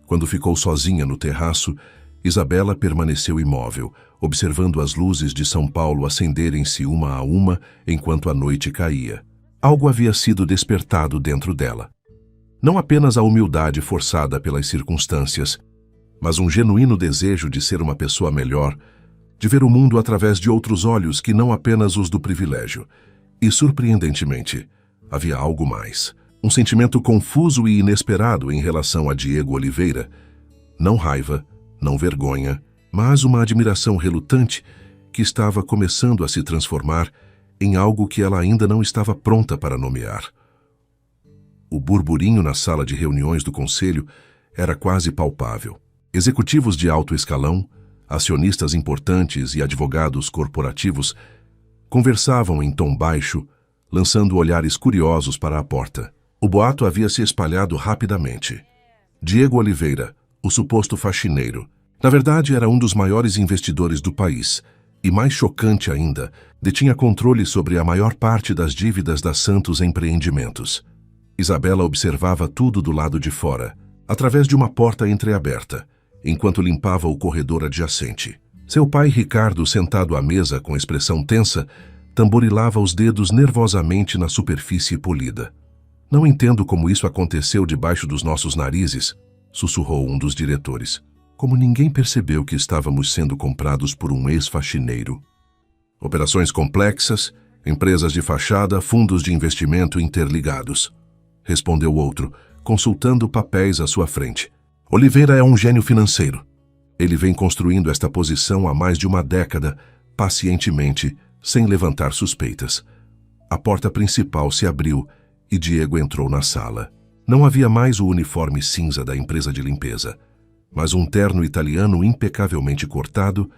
Quando ficou sozinha no terraço, Isabela permaneceu imóvel, observando as luzes de São Paulo acenderem-se uma a uma enquanto a noite caía. Algo havia sido despertado dentro dela. Não apenas a humildade forçada pelas circunstâncias, mas um genuíno desejo de ser uma pessoa melhor, de ver o mundo através de outros olhos que não apenas os do privilégio. E, surpreendentemente, havia algo mais. Um sentimento confuso e inesperado em relação a Diego Oliveira. Não raiva, não vergonha, mas uma admiração relutante que estava começando a se transformar em algo que ela ainda não estava pronta para nomear. O burburinho na sala de reuniões do conselho era quase palpável. Executivos de alto escalão, acionistas importantes e advogados corporativos conversavam em tom baixo, lançando olhares curiosos para a porta. O boato havia se espalhado rapidamente. Diego Oliveira, o suposto faxineiro, na verdade era um dos maiores investidores do país e, mais chocante ainda, detinha controle sobre a maior parte das dívidas da Santos Empreendimentos. Isabela observava tudo do lado de fora, através de uma porta entreaberta, enquanto limpava o corredor adjacente. Seu pai Ricardo, sentado à mesa com expressão tensa, tamborilava os dedos nervosamente na superfície polida. Não entendo como isso aconteceu debaixo dos nossos narizes, sussurrou um dos diretores. Como ninguém percebeu que estávamos sendo comprados por um ex-faxineiro. Operações complexas, empresas de fachada, fundos de investimento interligados, respondeu outro, consultando papéis à sua frente. Oliveira é um gênio financeiro. Ele vem construindo esta posição há mais de uma década, pacientemente, sem levantar suspeitas. A porta principal se abriu e Diego entrou na sala. Não havia mais o uniforme cinza da empresa de limpeza, mas um terno italiano impecavelmente cortado,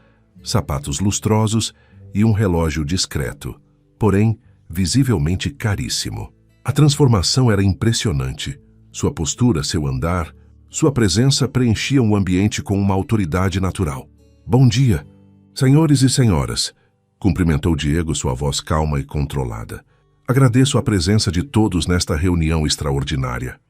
sapatos lustrosos e um relógio discreto, porém visivelmente caríssimo. A transformação era impressionante. Sua postura, seu andar, sua presença preenchiam o ambiente com uma autoridade natural. Bom dia, senhores e senhoras, cumprimentou Diego, sua voz calma e controlada. Agradeço a presença de todos nesta reunião extraordinária.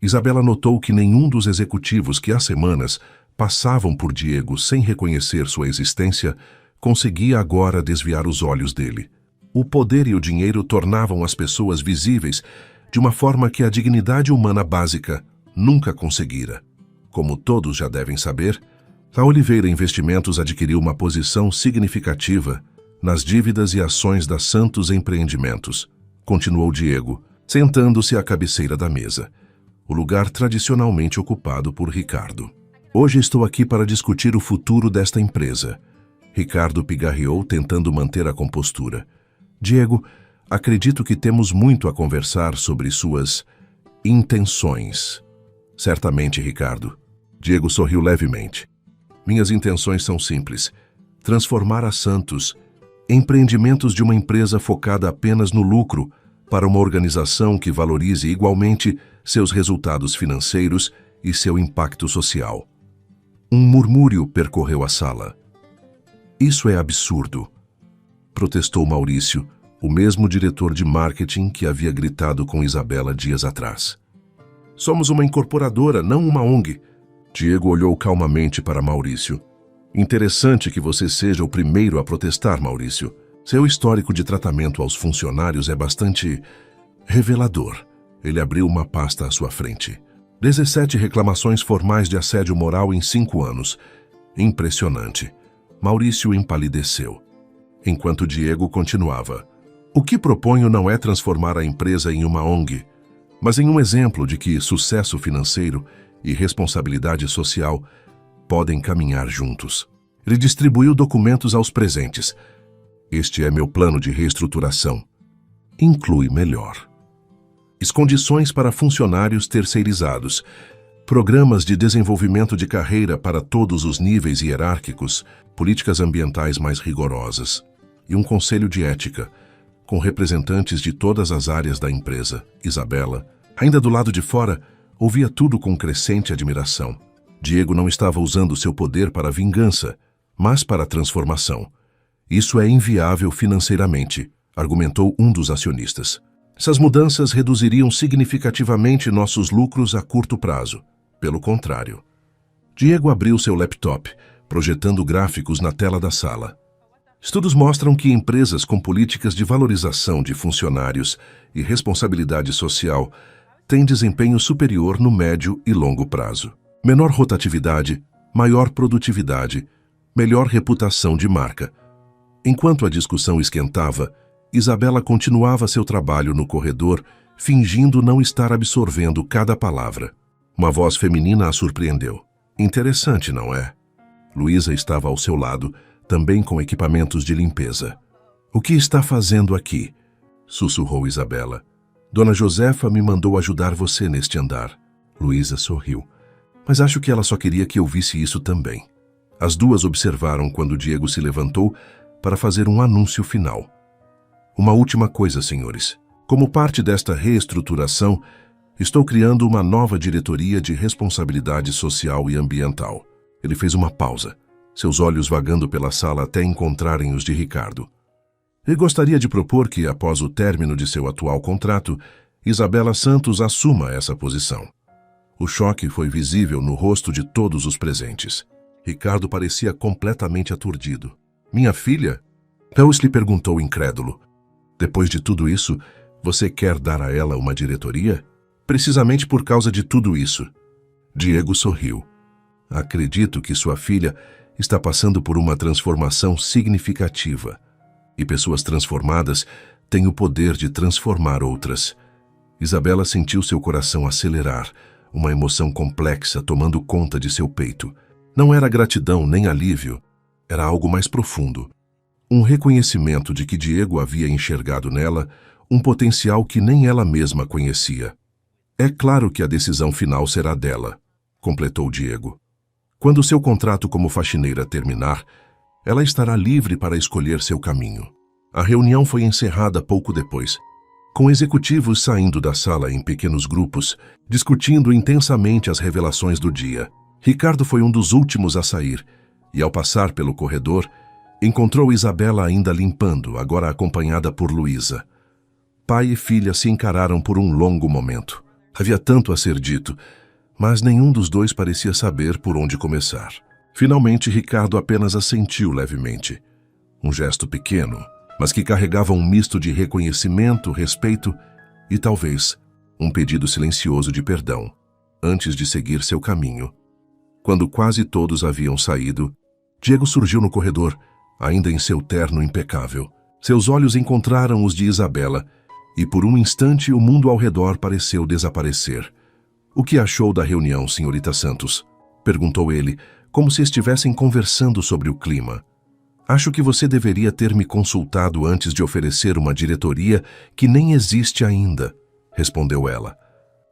Isabela notou que nenhum dos executivos que há semanas passavam por Diego sem reconhecer sua existência conseguia agora desviar os olhos dele. O poder e o dinheiro tornavam as pessoas visíveis de uma forma que a dignidade humana básica nunca conseguira. Como todos já devem saber, a Oliveira Investimentos adquiriu uma posição significativa nas dívidas e ações da Santos Empreendimentos, continuou Diego, sentando-se à cabeceira da mesa, o lugar tradicionalmente ocupado por Ricardo. Hoje estou aqui para discutir o futuro desta empresa. Ricardo pigarreou, tentando manter a compostura. Diego, acredito que temos muito a conversar sobre suas intenções. Certamente, Ricardo. Diego sorriu levemente. Minhas intenções são simples. Transformar a Santos empreendimentos de uma empresa focada apenas no lucro para uma organização que valorize igualmente seus resultados financeiros e seu impacto social. Um murmúrio percorreu a sala. Isso é absurdo, protestou Maurício, o mesmo diretor de marketing que havia gritado com Isabela dias atrás. Somos uma incorporadora, não uma ONG. Diego olhou calmamente para Maurício. Interessante que você seja o primeiro a protestar, Maurício. Seu histórico de tratamento aos funcionários é bastante revelador. Ele abriu uma pasta à sua frente. 17 reclamações formais de assédio moral em 5 anos. Impressionante. Maurício empalideceu, enquanto Diego continuava. O que proponho não é transformar a empresa em uma ONG, mas em um exemplo de que sucesso financeiro e responsabilidade social podem caminhar juntos. Ele distribuiu documentos aos presentes. Este é meu plano de reestruturação. Inclui melhor. Condições para funcionários terceirizados, programas de desenvolvimento de carreira para todos os níveis hierárquicos, políticas ambientais mais rigorosas e um conselho de ética, com representantes de todas as áreas da empresa. Isabela, ainda do lado de fora, ouvia tudo com crescente admiração. Diego não estava usando seu poder para vingança, mas para transformação. Isso é inviável financeiramente, argumentou um dos acionistas. Essas mudanças reduziriam significativamente nossos lucros a curto prazo. Pelo contrário. Diego abriu seu laptop, projetando gráficos na tela da sala. Estudos mostram que empresas com políticas de valorização de funcionários e responsabilidade social têm desempenho superior no médio e longo prazo. Menor rotatividade, maior produtividade, melhor reputação de marca. Enquanto a discussão esquentava, Isabela continuava seu trabalho no corredor, fingindo não estar absorvendo cada palavra. Uma voz feminina a surpreendeu. Interessante, não é? Luísa estava ao seu lado, também com equipamentos de limpeza. O que está fazendo aqui? Sussurrou Isabela. Dona Josefa me mandou ajudar você neste andar. Luísa sorriu. Mas acho que ela só queria que eu visse isso também. As duas observaram quando Diego se levantou para fazer um anúncio final. Uma última coisa, senhores. Como parte desta reestruturação, estou criando uma nova diretoria de responsabilidade social e ambiental. Ele fez uma pausa, seus olhos vagando pela sala até encontrarem os de Ricardo. Ele gostaria de propor que, após o término de seu atual contrato, Isabela Santos assuma essa posição. O choque foi visível no rosto de todos os presentes. Ricardo parecia completamente aturdido. Minha filha? Pels lhe perguntou incrédulo. Depois de tudo isso, você quer dar a ela uma diretoria? Precisamente por causa de tudo isso. Diego sorriu. Acredito que sua filha está passando por uma transformação significativa. E pessoas transformadas têm o poder de transformar outras. Isabela sentiu seu coração acelerar, uma emoção complexa tomando conta de seu peito. Não era gratidão nem alívio, era algo mais profundo. Um reconhecimento de que Diego havia enxergado nela um potencial que nem ela mesma conhecia. É claro que a decisão final será dela, completou Diego. Quando seu contrato como faxineira terminar, ela estará livre para escolher seu caminho. A reunião foi encerrada pouco depois, com executivos saindo da sala em pequenos grupos, discutindo intensamente as revelações do dia. Ricardo foi um dos últimos a sair, e ao passar pelo corredor, encontrou Isabela ainda limpando, agora acompanhada por Luísa. Pai e filha se encararam por um longo momento. Havia tanto a ser dito, mas nenhum dos dois parecia saber por onde começar. Finalmente, Ricardo apenas assentiu levemente. Um gesto pequeno, mas que carregava um misto de reconhecimento, respeito e, talvez, um pedido silencioso de perdão, antes de seguir seu caminho. Quando quase todos haviam saído, Diego surgiu no corredor, ainda em seu terno impecável. Seus olhos encontraram os de Isabela, e por um instante o mundo ao redor pareceu desaparecer. O que achou da reunião, senhorita Santos? Perguntou ele, como se estivessem conversando sobre o clima. Acho que você deveria ter me consultado antes de oferecer uma diretoria que nem existe ainda, respondeu ela,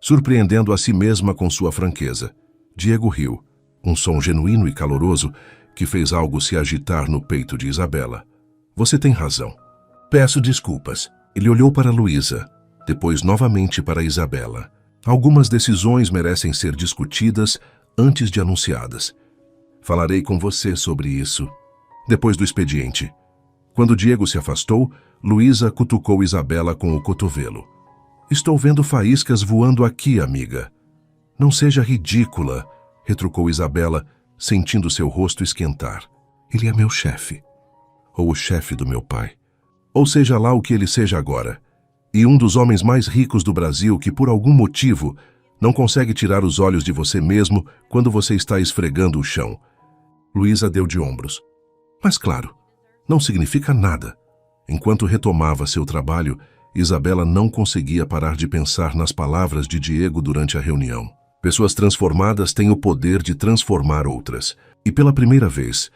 surpreendendo a si mesma com sua franqueza. Diego riu, um som genuíno e caloroso que fez algo se agitar no peito de Isabela. Você tem razão. Peço desculpas. Ele olhou para Luísa, depois novamente para Isabela. Algumas decisões merecem ser discutidas antes de anunciadas. Falarei com você sobre isso depois do expediente. Quando Diego se afastou, Luísa cutucou Isabela com o cotovelo. Estou vendo faíscas voando aqui, amiga. Não seja ridícula, retrucou Isabela, sentindo seu rosto esquentar. Ele é meu chefe. Ou o chefe do meu pai. Ou seja lá o que ele seja agora. E um dos homens mais ricos do Brasil que, por algum motivo, não consegue tirar os olhos de você mesmo quando você está esfregando o chão. Luísa deu de ombros. Mas claro, não significa nada. Enquanto retomava seu trabalho, Isabela não conseguia parar de pensar nas palavras de Diego durante a reunião. Pessoas transformadas têm o poder de transformar outras. E pela primeira vez,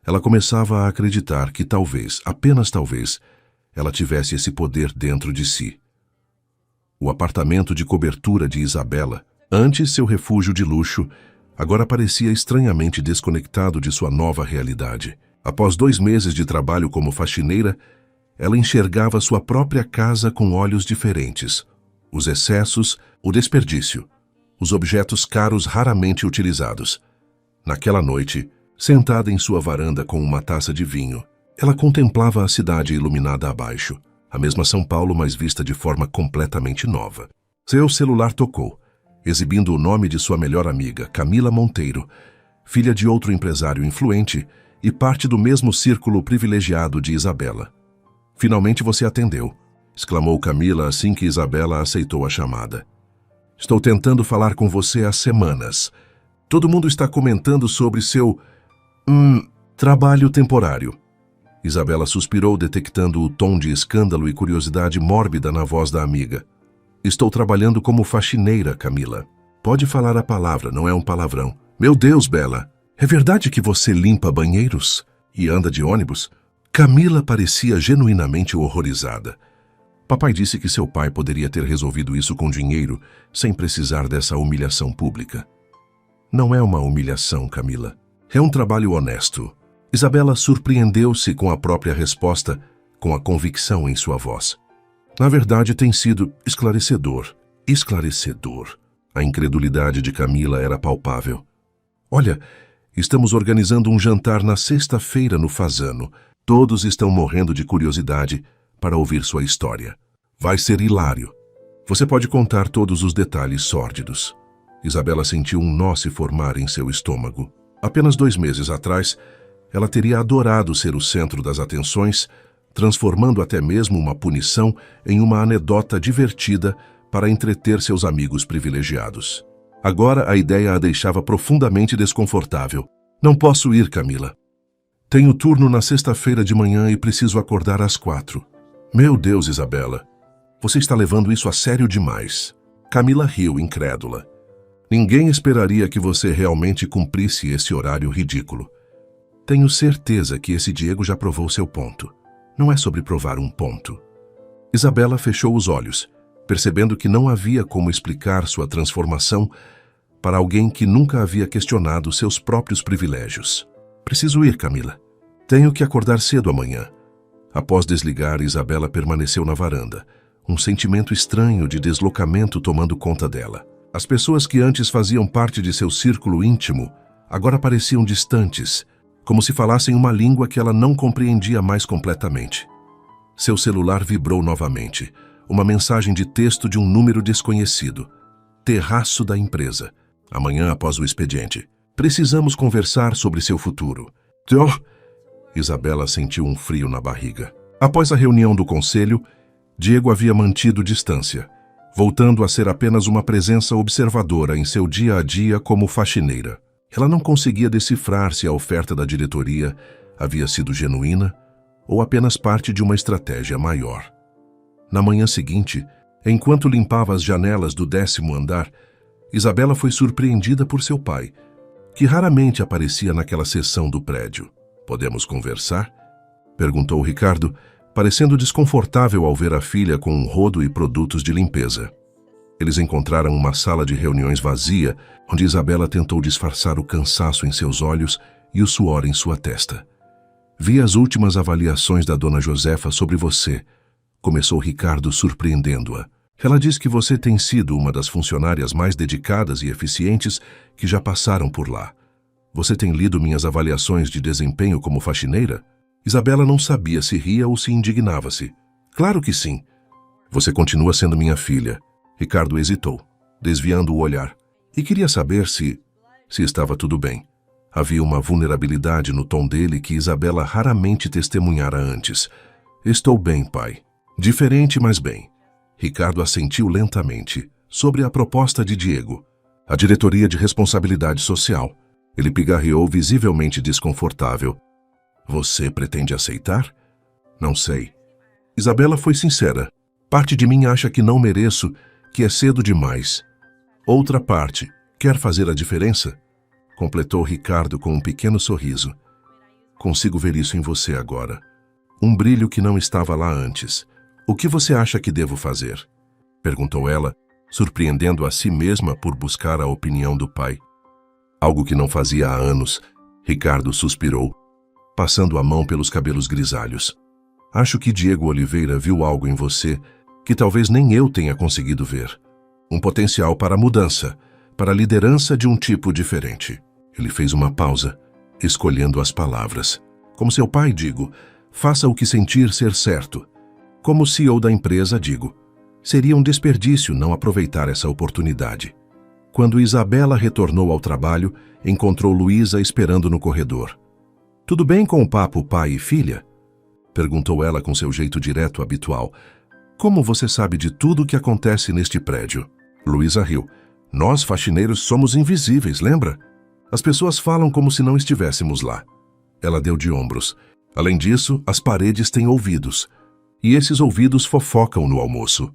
ela começava a acreditar que talvez, apenas talvez, ela tivesse esse poder dentro de si. O apartamento de cobertura de Isabela, antes seu refúgio de luxo, agora parecia estranhamente desconectado de sua nova realidade. Após 2 meses de trabalho como faxineira, ela enxergava sua própria casa com olhos diferentes. Os excessos, o desperdício, os objetos caros raramente utilizados. Naquela noite, sentada em sua varanda com uma taça de vinho, ela contemplava a cidade iluminada abaixo, a mesma São Paulo, mas vista de forma completamente nova. Seu celular tocou, exibindo o nome de sua melhor amiga, Camila Monteiro, filha de outro empresário influente e parte do mesmo círculo privilegiado de Isabela. "Finalmente você atendeu", exclamou Camila assim que Isabela aceitou a chamada. "Estou tentando falar com você há semanas. Todo mundo está comentando sobre seu trabalho temporário." Isabela suspirou, detectando o tom de escândalo e curiosidade mórbida na voz da amiga. "Estou trabalhando como faxineira, Camila. Pode falar a palavra, não é um palavrão." "Meu Deus, Bela, é verdade que você limpa banheiros e anda de ônibus?" Camila parecia genuinamente horrorizada. "Papai disse que seu pai poderia ter resolvido isso com dinheiro, sem precisar dessa humilhação pública." "Não é uma humilhação, Camila. É um trabalho honesto." Isabela surpreendeu-se com a própria resposta, com a convicção em sua voz. "Na verdade, tem sido esclarecedor." Esclarecedor. A incredulidade de Camila era palpável. "Olha, estamos organizando um jantar na sexta-feira no Fazano. Todos estão morrendo de curiosidade para ouvir sua história. Vai ser hilário. Você pode contar todos os detalhes sórdidos." Isabela sentiu um nó se formar em seu estômago. Apenas 2 meses atrás, ela teria adorado ser o centro das atenções, transformando até mesmo uma punição em uma anedota divertida para entreter seus amigos privilegiados. Agora a ideia a deixava profundamente desconfortável. "Não posso ir, Camila. Tenho turno na sexta-feira de manhã e preciso acordar às 4. "Meu Deus, Isabela, você está levando isso a sério demais." Camila riu, incrédula. "Ninguém esperaria que você realmente cumprisse esse horário ridículo. Tenho certeza que esse Diego já provou seu ponto. Não é sobre provar um ponto." Isabela fechou os olhos, percebendo que não havia como explicar sua transformação para alguém que nunca havia questionado seus próprios privilégios. "Preciso ir, Camila. Tenho que acordar cedo amanhã." Após desligar, Isabela permaneceu na varanda, um sentimento estranho de deslocamento tomando conta dela. As pessoas que antes faziam parte de seu círculo íntimo agora pareciam distantes, como se falassem uma língua que ela não compreendia mais completamente. Seu celular vibrou novamente, uma mensagem de texto de um número desconhecido. "Terraço da empresa. Amanhã após o expediente. Precisamos conversar sobre seu futuro." Isabela sentiu um frio na barriga. Após a reunião do conselho, Diego havia mantido distância, voltando a ser apenas uma presença observadora em seu dia a dia como faxineira. Ela não conseguia decifrar se a oferta da diretoria havia sido genuína ou apenas parte de uma estratégia maior. Na manhã seguinte, enquanto limpava as janelas do 10º andar, Isabela foi surpreendida por seu pai, que raramente aparecia naquela seção do prédio. "Podemos conversar?" perguntou Ricardo, parecendo desconfortável ao ver a filha com um rodo e produtos de limpeza. Eles encontraram uma sala de reuniões vazia, onde Isabela tentou disfarçar o cansaço em seus olhos e o suor em sua testa. "Vi as últimas avaliações da dona Josefa sobre você", começou Ricardo, surpreendendo-a. "Ela diz que você tem sido uma das funcionárias mais dedicadas e eficientes que já passaram por lá. Você tem lido minhas avaliações de desempenho como faxineira?" Isabela não sabia se ria ou se indignava-se. "Claro que sim. Você continua sendo minha filha." Ricardo hesitou, desviando o olhar, e queria saber se estava tudo bem. Havia uma vulnerabilidade no tom dele que Isabela raramente testemunhara antes. "Estou bem, pai." "Diferente, mas bem." Ricardo assentiu lentamente, sobre a proposta de Diego, a diretoria de responsabilidade social. Ele pigarreou, visivelmente desconfortável. "Você pretende aceitar?" "Não sei." Isabela foi sincera. "Parte de mim acha que não mereço, que é cedo demais. Outra parte quer fazer a diferença?" completou Ricardo com um pequeno sorriso. "Consigo ver isso em você agora. Um brilho que não estava lá antes. O que você acha que devo fazer?" perguntou ela, surpreendendo a si mesma por buscar a opinião do pai. Algo que não fazia há anos, Ricardo suspirou, passando a mão pelos cabelos grisalhos. Acho que Diego Oliveira viu algo em você que talvez nem eu tenha conseguido ver. Um potencial para a mudança, para a liderança de um tipo diferente. Ele fez uma pausa, escolhendo as palavras. Como seu pai, digo, faça o que sentir ser certo. Como CEO da empresa, digo, seria um desperdício não aproveitar essa oportunidade. Quando Isabela retornou ao trabalho, encontrou Luísa esperando no corredor. Tudo bem com o papo pai e filha? Perguntou ela com seu jeito direto habitual. Como você sabe de tudo o que acontece neste prédio? Luísa riu. Nós, faxineiros, somos invisíveis, lembra? As pessoas falam como se não estivéssemos lá. Ela deu de ombros. Além disso, as paredes têm ouvidos. E esses ouvidos fofocam no almoço.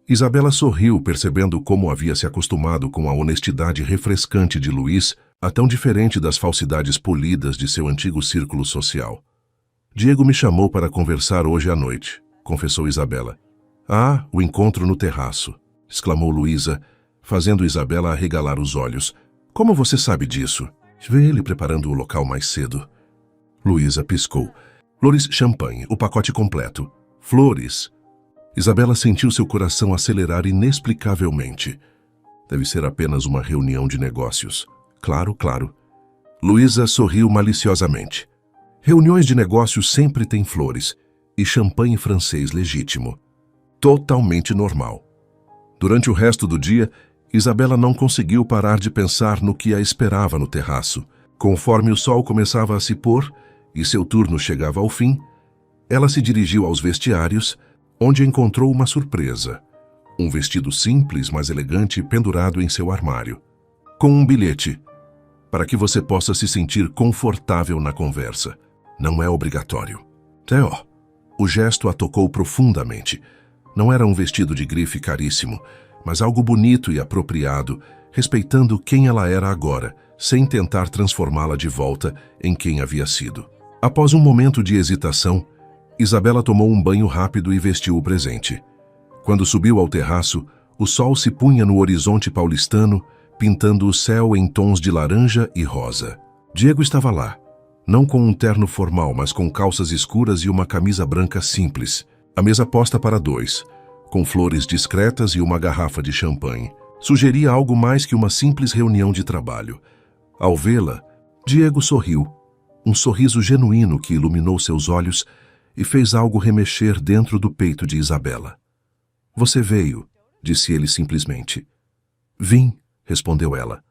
Isabela sorriu, percebendo como havia se acostumado com a honestidade refrescante de Luiz, a tão diferente das falsidades polidas de seu antigo círculo social. Diego me chamou para conversar hoje à noite, confessou Isabela. Ah, o encontro no terraço, exclamou Luísa, fazendo Isabela arregalar os olhos. Como você sabe disso? Vê ele preparando o local mais cedo. Luísa piscou. Flores champanhe, o pacote completo. Flores. Isabela sentiu seu coração acelerar inexplicavelmente. Deve ser apenas uma reunião de negócios. Claro, claro. Luísa sorriu maliciosamente. Reuniões de negócios sempre têm flores e champanhe francês legítimo. Totalmente normal. Durante o resto do dia, Isabela não conseguiu parar de pensar no que a esperava no terraço. Conforme o sol começava a se pôr e seu turno chegava ao fim, ela se dirigiu aos vestiários, onde encontrou uma surpresa. Um vestido simples, mas elegante, pendurado em seu armário. Com um bilhete. Para que você possa se sentir confortável na conversa. Não é obrigatório. Theo. O gesto a tocou profundamente. Não era um vestido de grife caríssimo, mas algo bonito e apropriado, respeitando quem ela era agora, sem tentar transformá-la de volta em quem havia sido. Após um momento de hesitação, Isabela tomou um banho rápido e vestiu o presente. Quando subiu ao terraço, o sol se punha no horizonte paulistano, pintando o céu em tons de laranja e rosa. Diego estava lá, não com um terno formal, mas com calças escuras e uma camisa branca simples. A mesa posta para dois, com flores discretas e uma garrafa de champanhe. Sugeria algo mais que uma simples reunião de trabalho. Ao vê-la, Diego sorriu, um sorriso genuíno que iluminou seus olhos e fez algo remexer dentro do peito de Isabela. Você veio, disse ele simplesmente. Vim, respondeu ela,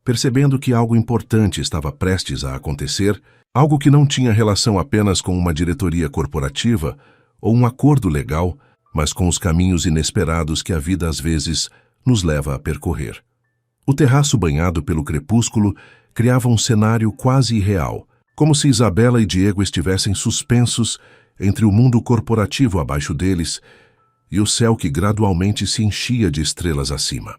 percebendo que algo importante estava prestes a acontecer, algo que não tinha relação apenas com uma diretoria corporativa ou um acordo legal, mas com os caminhos inesperados que a vida às vezes nos leva a percorrer. O terraço banhado pelo crepúsculo criava um cenário quase irreal, como se Isabela e Diego estivessem suspensos entre o mundo corporativo abaixo deles e o céu que gradualmente se enchia de estrelas acima.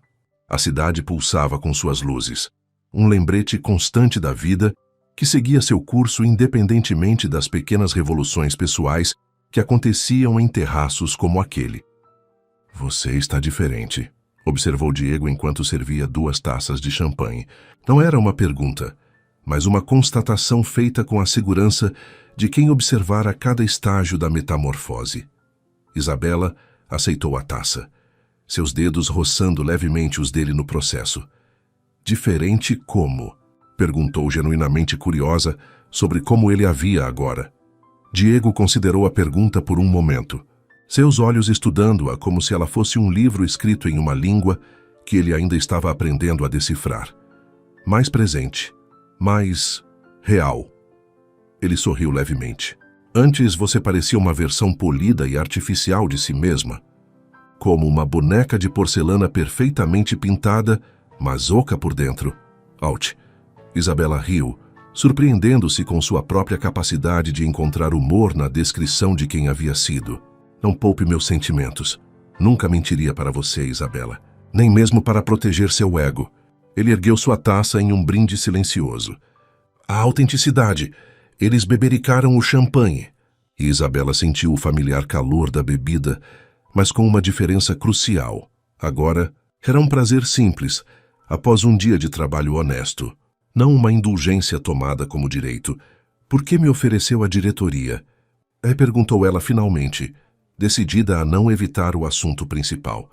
A cidade pulsava com suas luzes, um lembrete constante da vida que seguia seu curso independentemente das pequenas revoluções pessoais que aconteciam em terraços como aquele. Você está diferente, observou Diego enquanto servia 2 taças de champanhe. Não era uma pergunta, mas uma constatação feita com a segurança de quem observara cada estágio da metamorfose. Isabela aceitou a taça, seus dedos roçando levemente os dele no processo. Diferente como? Perguntou genuinamente curiosa sobre como ele a via agora. Diego considerou a pergunta por um momento, seus olhos estudando-a como se ela fosse um livro escrito em uma língua que ele ainda estava aprendendo a decifrar. Mais presente, mais real. Ele sorriu levemente. Antes você parecia uma versão polida e artificial de si mesma, como uma boneca de porcelana perfeitamente pintada, mas oca por dentro. Out. Isabela riu, surpreendendo-se com sua própria capacidade de encontrar humor na descrição de quem havia sido. Não poupe meus sentimentos. Nunca mentiria para você, Isabela. Nem mesmo para proteger seu ego. Ele ergueu sua taça em um brinde silencioso. A autenticidade. Eles bebericaram o champanhe. E Isabela sentiu o familiar calor da bebida, mas com uma diferença crucial. Agora, era um prazer simples, após um dia de trabalho honesto. Não uma indulgência tomada como direito. Por que me ofereceu a diretoria? Perguntou ela finalmente, decidida a não evitar o assunto principal.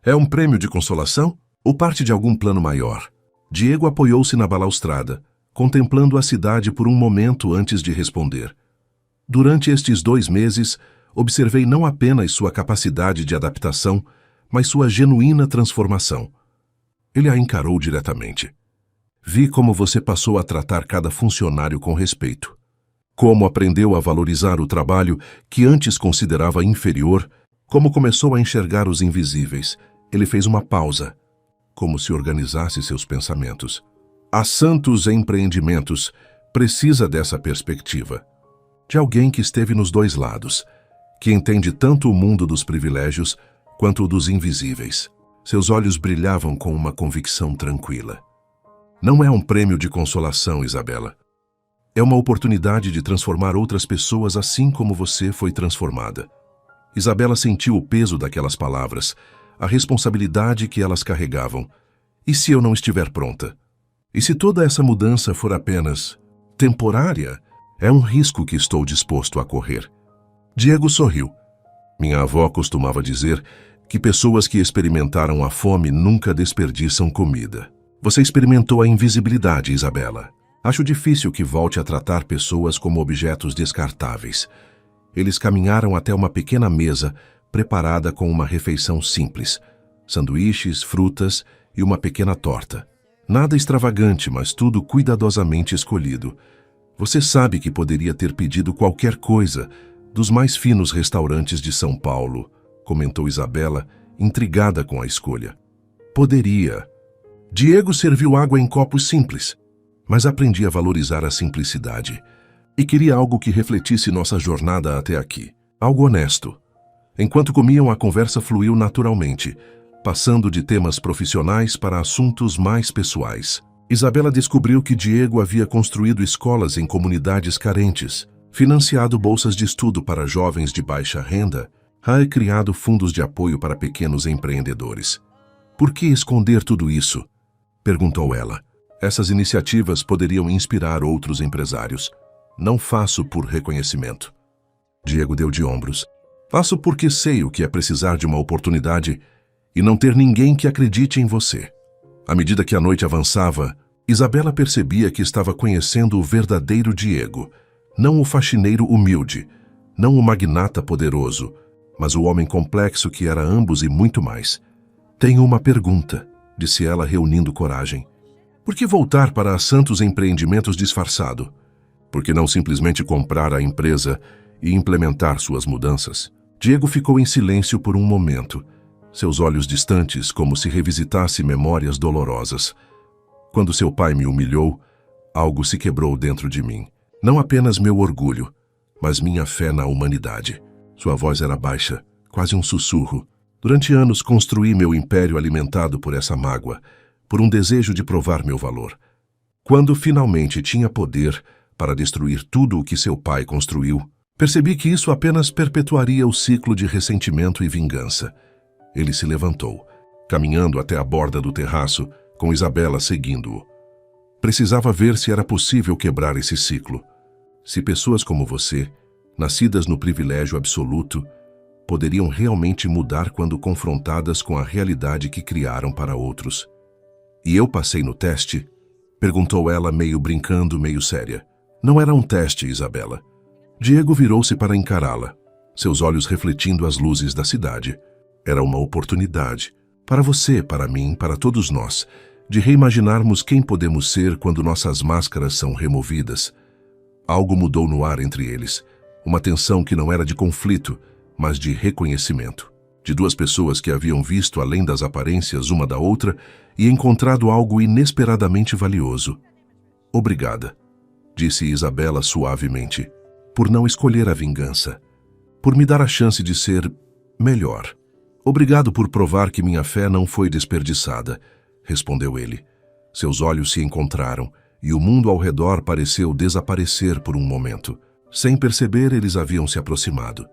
É um prêmio de consolação ou parte de algum plano maior? Diego apoiou-se na balaustrada, contemplando a cidade por um momento antes de responder. Durante estes 2 meses, observei não apenas sua capacidade de adaptação, mas sua genuína transformação. Ele a encarou diretamente. Vi como você passou a tratar cada funcionário com respeito. Como aprendeu a valorizar o trabalho que antes considerava inferior, como começou a enxergar os invisíveis. Ele fez uma pausa, como se organizasse seus pensamentos. A Santos Empreendimentos precisa dessa perspectiva. De alguém que esteve nos 2 lados, que entende tanto o mundo dos privilégios quanto o dos invisíveis. Seus olhos brilhavam com uma convicção tranquila. Não é um prêmio de consolação, Isabela. É uma oportunidade de transformar outras pessoas assim como você foi transformada. Isabela sentiu o peso daquelas palavras, a responsabilidade que elas carregavam. E se eu não estiver pronta? E se toda essa mudança for apenas temporária? É um risco que estou disposto a correr. Diego sorriu. Minha avó costumava dizer que pessoas que experimentaram a fome nunca desperdiçam comida. Você experimentou a invisibilidade, Isabela. Acho difícil que volte a tratar pessoas como objetos descartáveis. Eles caminharam até uma pequena mesa preparada com uma refeição simples, sanduíches, frutas e uma pequena torta. Nada extravagante, mas tudo cuidadosamente escolhido. Você sabe que poderia ter pedido qualquer coisa dos mais finos restaurantes de São Paulo, comentou Isabela, intrigada com a escolha. Poderia. Diego serviu água em copos simples, mas aprendi a valorizar a simplicidade. E queria algo que refletisse nossa jornada até aqui. Algo honesto. Enquanto comiam, a conversa fluiu naturalmente, passando de temas profissionais para assuntos mais pessoais. Isabela descobriu que Diego havia construído escolas em comunidades carentes, financiado bolsas de estudo para jovens de baixa renda, e criado fundos de apoio para pequenos empreendedores. Por que esconder tudo isso? Perguntou ela. Essas iniciativas poderiam inspirar outros empresários. Não faço por reconhecimento. Diego deu de ombros. Faço porque sei o que é precisar de uma oportunidade e não ter ninguém que acredite em você. À medida que a noite avançava, Isabela percebia que estava conhecendo o verdadeiro Diego, não o faxineiro humilde, não o magnata poderoso, mas o homem complexo que era ambos e muito mais. Tenho uma pergunta, disse ela reunindo coragem. Por que voltar para a Santos Empreendimentos disfarçado? Por que não simplesmente comprar a empresa e implementar suas mudanças? Diego ficou em silêncio por um momento, seus olhos distantes como se revisitasse memórias dolorosas. Quando seu pai me humilhou, algo se quebrou dentro de mim. Não apenas meu orgulho, mas minha fé na humanidade. Sua voz era baixa, quase um sussurro. Durante anos construí meu império alimentado por essa mágoa, por um desejo de provar meu valor. Quando finalmente tinha poder para destruir tudo o que seu pai construiu, percebi que isso apenas perpetuaria o ciclo de ressentimento e vingança. Ele se levantou, caminhando até a borda do terraço, com Isabela seguindo-o. Precisava ver se era possível quebrar esse ciclo. Se pessoas como você, nascidas no privilégio absoluto, poderiam realmente mudar quando confrontadas com a realidade que criaram para outros. E eu passei no teste? Perguntou ela, meio brincando, meio séria. Não era um teste, Isabela. Diego virou-se para encará-la, seus olhos refletindo as luzes da cidade. Era uma oportunidade, para você, para mim, para todos nós, de reimaginarmos quem podemos ser quando nossas máscaras são removidas. Algo mudou no ar entre eles, uma tensão que não era de conflito, mas de reconhecimento. De duas pessoas que haviam visto além das aparências uma da outra e encontrado algo inesperadamente valioso. Obrigada, disse Isabela suavemente, por não escolher a vingança, por me dar a chance de ser melhor. Obrigado por provar que minha fé não foi desperdiçada, respondeu ele. Seus olhos se encontraram e o mundo ao redor pareceu desaparecer por um momento. Sem perceber, eles haviam se aproximado.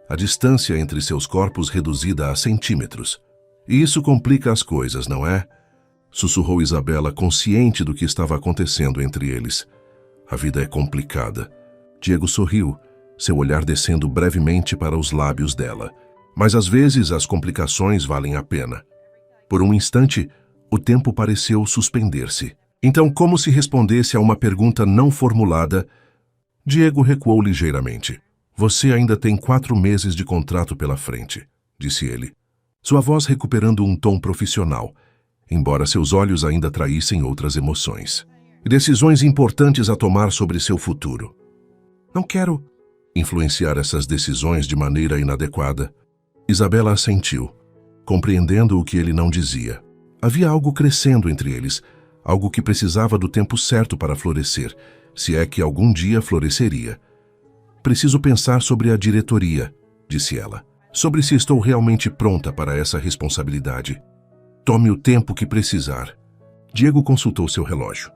A distância entre seus corpos reduzida a centímetros. E isso complica as coisas, não é? Sussurrou Isabela, consciente do que estava acontecendo entre eles. A vida é complicada. Diego sorriu, seu olhar descendo brevemente para os lábios dela. Mas às vezes as complicações valem a pena. Por um instante, o tempo pareceu suspender-se. Então, como se respondesse a uma pergunta não formulada, Diego recuou ligeiramente. Você ainda tem 4 meses de contrato pela frente, disse ele. Sua voz recuperando um tom profissional, embora seus olhos ainda traíssem outras emoções. Decisões importantes a tomar sobre seu futuro. Não quero influenciar essas decisões de maneira inadequada. Isabela assentiu, compreendendo o que ele não dizia. Havia algo crescendo entre eles, algo que precisava do tempo certo para florescer, se é que algum dia floresceria. Preciso pensar sobre a diretoria, disse ela, sobre se estou realmente pronta para essa responsabilidade. Tome o tempo que precisar. Diego consultou seu relógio.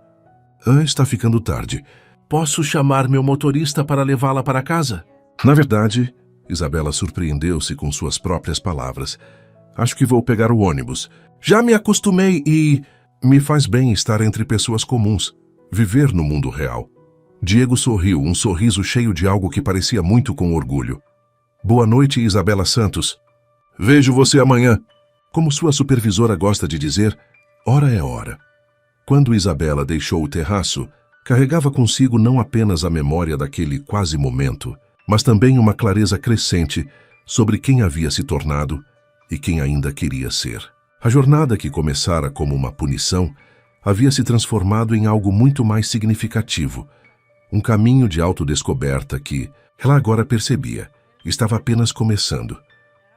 Está ficando tarde. Posso chamar meu motorista para levá-la para casa? Na verdade, Isabela surpreendeu-se com suas próprias palavras. Acho que vou pegar o ônibus. Já me acostumei e me faz bem estar entre pessoas comuns, viver no mundo real. Diego sorriu, um sorriso cheio de algo que parecia muito com orgulho. Boa noite, Isabela Santos. Vejo você amanhã. Como sua supervisora gosta de dizer, hora é hora. Quando Isabela deixou o terraço, carregava consigo não apenas a memória daquele quase momento, mas também uma clareza crescente sobre quem havia se tornado e quem ainda queria ser. A jornada que começara como uma punição havia se transformado em algo muito mais significativo, um caminho de autodescoberta que, ela agora percebia, estava apenas começando.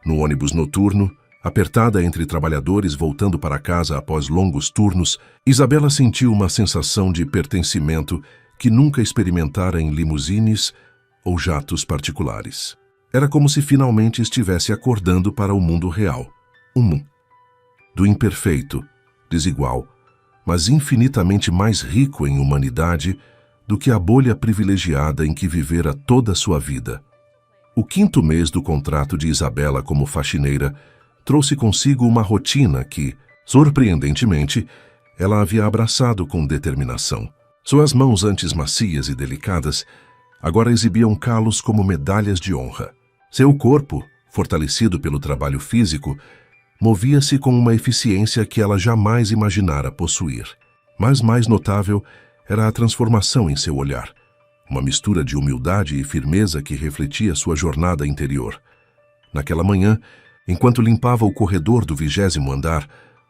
No ônibus noturno, apertada entre trabalhadores voltando para casa após longos turnos, Isabela sentiu uma sensação de pertencimento que nunca experimentara em limusines ou jatos particulares. Era como se finalmente estivesse acordando para o mundo real. Do imperfeito, desigual, mas infinitamente mais rico em humanidade do que a bolha privilegiada em que vivera toda a sua vida. O 5º mês do contrato de Isabela como faxineira trouxe consigo uma rotina que, surpreendentemente, ela havia abraçado com determinação. Suas mãos antes macias e delicadas, agora exibiam calos como medalhas de honra. Seu corpo, fortalecido pelo trabalho físico, movia-se com uma eficiência que ela jamais imaginara possuir. Mas mais notável era a transformação em seu olhar, uma mistura de humildade e firmeza que refletia sua jornada interior. Naquela manhã, enquanto limpava o corredor do 20º andar,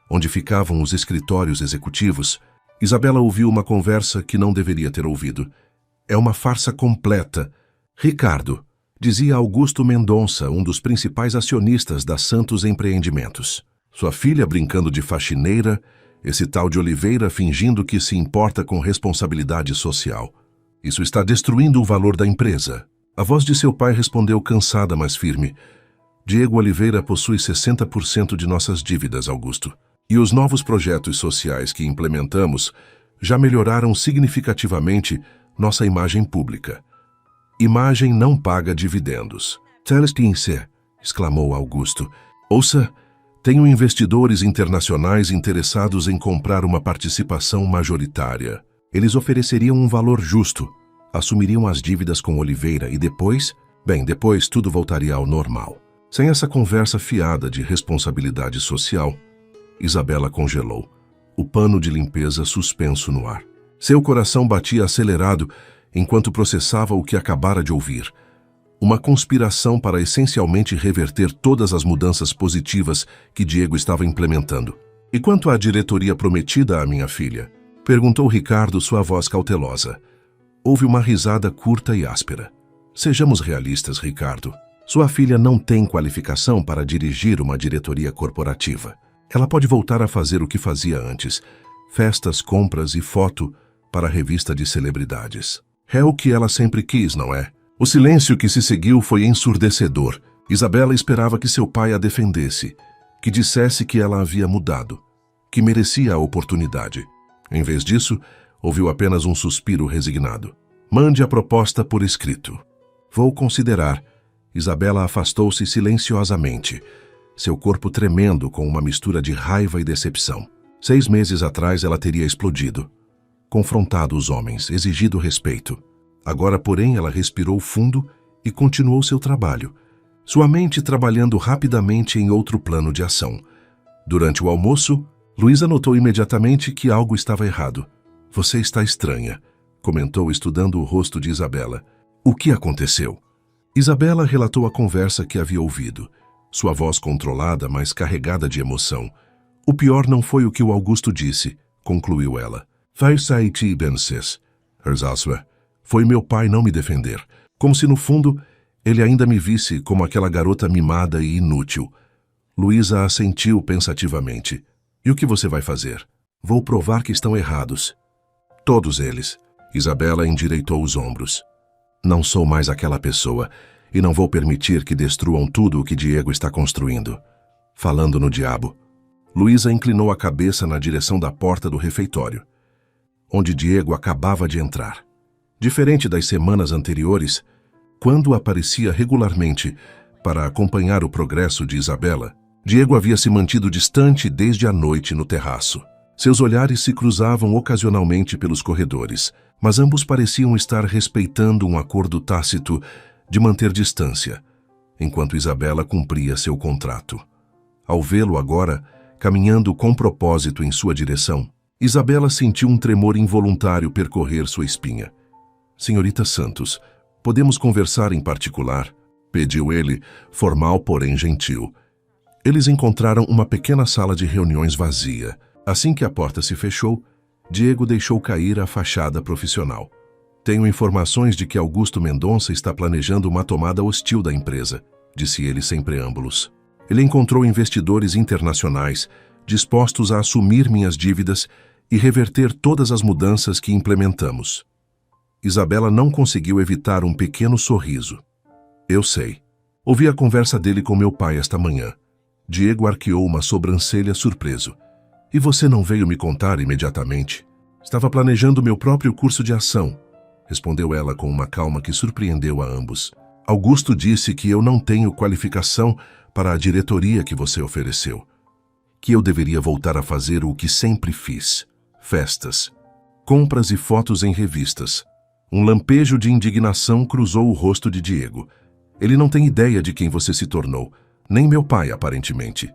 onde ficavam os escritórios executivos, Isabela ouviu uma conversa que não deveria ter ouvido. É uma farsa completa. Ricardo, dizia Augusto Mendonça, um dos principais acionistas da Santos Empreendimentos. Sua filha brincando de faxineira, esse tal de Oliveira fingindo que se importa com responsabilidade social. Isso está destruindo o valor da empresa. A voz de seu pai respondeu cansada, mas firme. Diego Oliveira possui 60% de nossas dívidas, Augusto. E os novos projetos sociais que implementamos já melhoraram significativamente nossa imagem pública. Imagem não paga dividendos. Celestince, exclamou Augusto. Ouça, tenho investidores internacionais interessados em comprar uma participação majoritária. Eles ofereceriam um valor justo, assumiriam as dívidas com Oliveira e depois tudo voltaria ao normal. Sem essa conversa fiada de responsabilidade social, Isabela congelou, o pano de limpeza suspenso no ar. Seu coração batia acelerado enquanto processava o que acabara de ouvir. Uma conspiração para essencialmente reverter todas as mudanças positivas que Diego estava implementando. E quanto à diretoria prometida à minha filha? Perguntou Ricardo, sua voz cautelosa. Houve uma risada curta e áspera. Sejamos realistas, Ricardo. Sua filha não tem qualificação para dirigir uma diretoria corporativa. Ela pode voltar a fazer o que fazia antes. Festas, compras e foto para a revista de celebridades. É o que ela sempre quis, não é? O silêncio que se seguiu foi ensurdecedor. Isabela esperava que seu pai a defendesse, que dissesse que ela havia mudado, que merecia a oportunidade. Em vez disso, ouviu apenas um suspiro resignado. Mande a proposta por escrito. Vou considerar. Isabela afastou-se silenciosamente, seu corpo tremendo com uma mistura de raiva e decepção. 6 meses atrás ela teria explodido, confrontado os homens, exigido respeito. Agora, porém, ela respirou fundo e continuou seu trabalho, sua mente trabalhando rapidamente em outro plano de ação. Durante o almoço, Luísa notou imediatamente que algo estava errado. Você está estranha, comentou estudando o rosto de Isabela. O que aconteceu? Isabela relatou a conversa que havia ouvido, sua voz controlada, mas carregada de emoção. O pior não foi o que o Augusto disse, concluiu ela. Foi meu pai não me defender, como se no fundo ele ainda me visse como aquela garota mimada e inútil. Luísa assentiu pensativamente. E o que você vai fazer? Vou provar que estão errados. Todos eles. Isabela endireitou os ombros. Não sou mais aquela pessoa e não vou permitir que destruam tudo o que Diego está construindo. Falando no diabo, Luísa inclinou a cabeça na direção da porta do refeitório, onde Diego acabava de entrar. Diferente das semanas anteriores, quando aparecia regularmente para acompanhar o progresso de Isabela, Diego havia se mantido distante desde a noite no terraço. Seus olhares se cruzavam ocasionalmente pelos corredores, mas ambos pareciam estar respeitando um acordo tácito de manter distância, enquanto Isabela cumpria seu contrato. Ao vê-lo agora, caminhando com propósito em sua direção, Isabela sentiu um tremor involuntário percorrer sua espinha. Senhorita Santos, podemos conversar em particular? Pediu ele, formal porém gentil. Eles encontraram uma pequena sala de reuniões vazia. Assim que a porta se fechou, Diego deixou cair a fachada profissional. Tenho informações de que Augusto Mendonça está planejando uma tomada hostil da empresa, disse ele sem preâmbulos. Ele encontrou investidores internacionais dispostos a assumir minhas dívidas e reverter todas as mudanças que implementamos. Isabela não conseguiu evitar um pequeno sorriso. Eu sei. Ouvi a conversa dele com meu pai esta manhã. Diego arqueou uma sobrancelha surpreso. E você não veio me contar imediatamente? Estava planejando meu próprio curso de ação, respondeu ela com uma calma que surpreendeu a ambos. Augusto disse que eu não tenho qualificação para a diretoria que você ofereceu. Que eu deveria voltar a fazer o que sempre fiz. Festas, compras e fotos em revistas. Um lampejo de indignação cruzou o rosto de Diego. Ele não tem ideia de quem você se tornou, nem meu pai, aparentemente.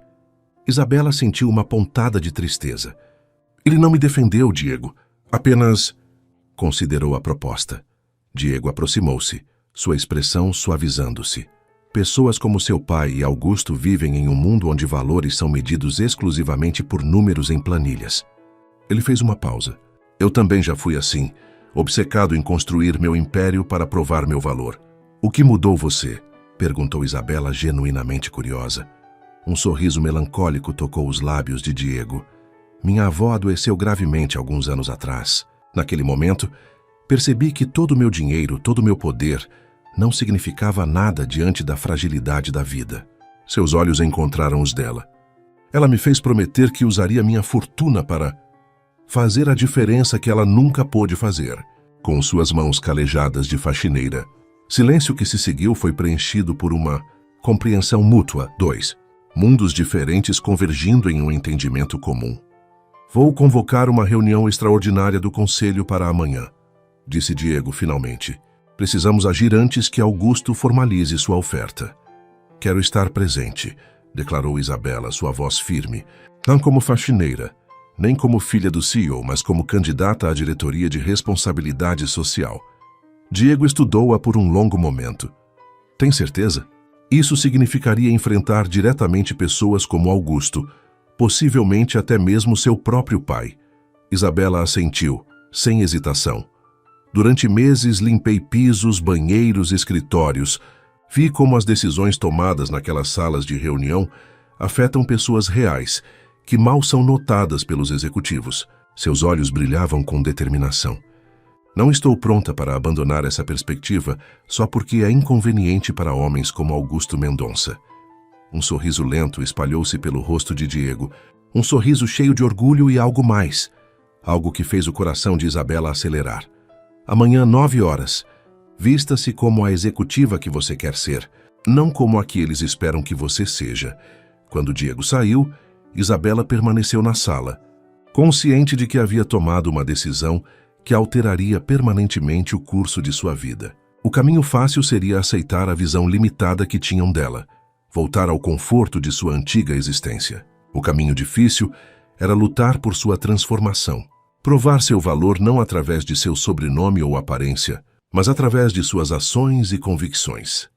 Isabela sentiu uma pontada de tristeza. Ele não me defendeu, Diego. Apenas considerou a proposta. Diego aproximou-se, sua expressão suavizando-se. Pessoas como seu pai e Augusto vivem em um mundo onde valores são medidos exclusivamente por números em planilhas. Ele fez uma pausa. Eu também já fui assim, obcecado em construir meu império para provar meu valor. O que mudou você? Perguntou Isabela, genuinamente curiosa. Um sorriso melancólico tocou os lábios de Diego. Minha avó adoeceu gravemente alguns anos atrás. Naquele momento, percebi que todo o meu dinheiro, todo o meu poder, não significava nada diante da fragilidade da vida. Seus olhos encontraram os dela. Ela me fez prometer que usaria minha fortuna para fazer a diferença que ela nunca pôde fazer, com suas mãos calejadas de faxineira. Silêncio que se seguiu foi preenchido por uma compreensão mútua. 2. Mundos diferentes convergindo em um entendimento comum. Vou convocar uma reunião extraordinária do Conselho para amanhã, disse Diego finalmente. Precisamos agir antes que Augusto formalize sua oferta. Quero estar presente, declarou Isabela, sua voz firme. Não como faxineira, nem como filha do CEO, mas como candidata à diretoria de responsabilidade social. Diego estudou-a por um longo momento. Tem certeza? Isso significaria enfrentar diretamente pessoas como Augusto, possivelmente até mesmo seu próprio pai. Isabela assentiu, sem hesitação. Durante meses limpei pisos, banheiros, escritórios. Vi como as decisões tomadas naquelas salas de reunião afetam pessoas reais, que mal são notadas pelos executivos. Seus olhos brilhavam com determinação. Não estou pronta para abandonar essa perspectiva só porque é inconveniente para homens como Augusto Mendonça. Um sorriso lento espalhou-se pelo rosto de Diego, um sorriso cheio de orgulho e algo mais, algo que fez o coração de Isabela acelerar. Amanhã, 9 horas. Vista-se como a executiva que você quer ser, não como a que eles esperam que você seja. Quando Diego saiu, Isabela permaneceu na sala, consciente de que havia tomado uma decisão que alteraria permanentemente o curso de sua vida. O caminho fácil seria aceitar a visão limitada que tinham dela, voltar ao conforto de sua antiga existência. O caminho difícil era lutar por sua transformação, provar seu valor não através de seu sobrenome ou aparência, mas através de suas ações e convicções.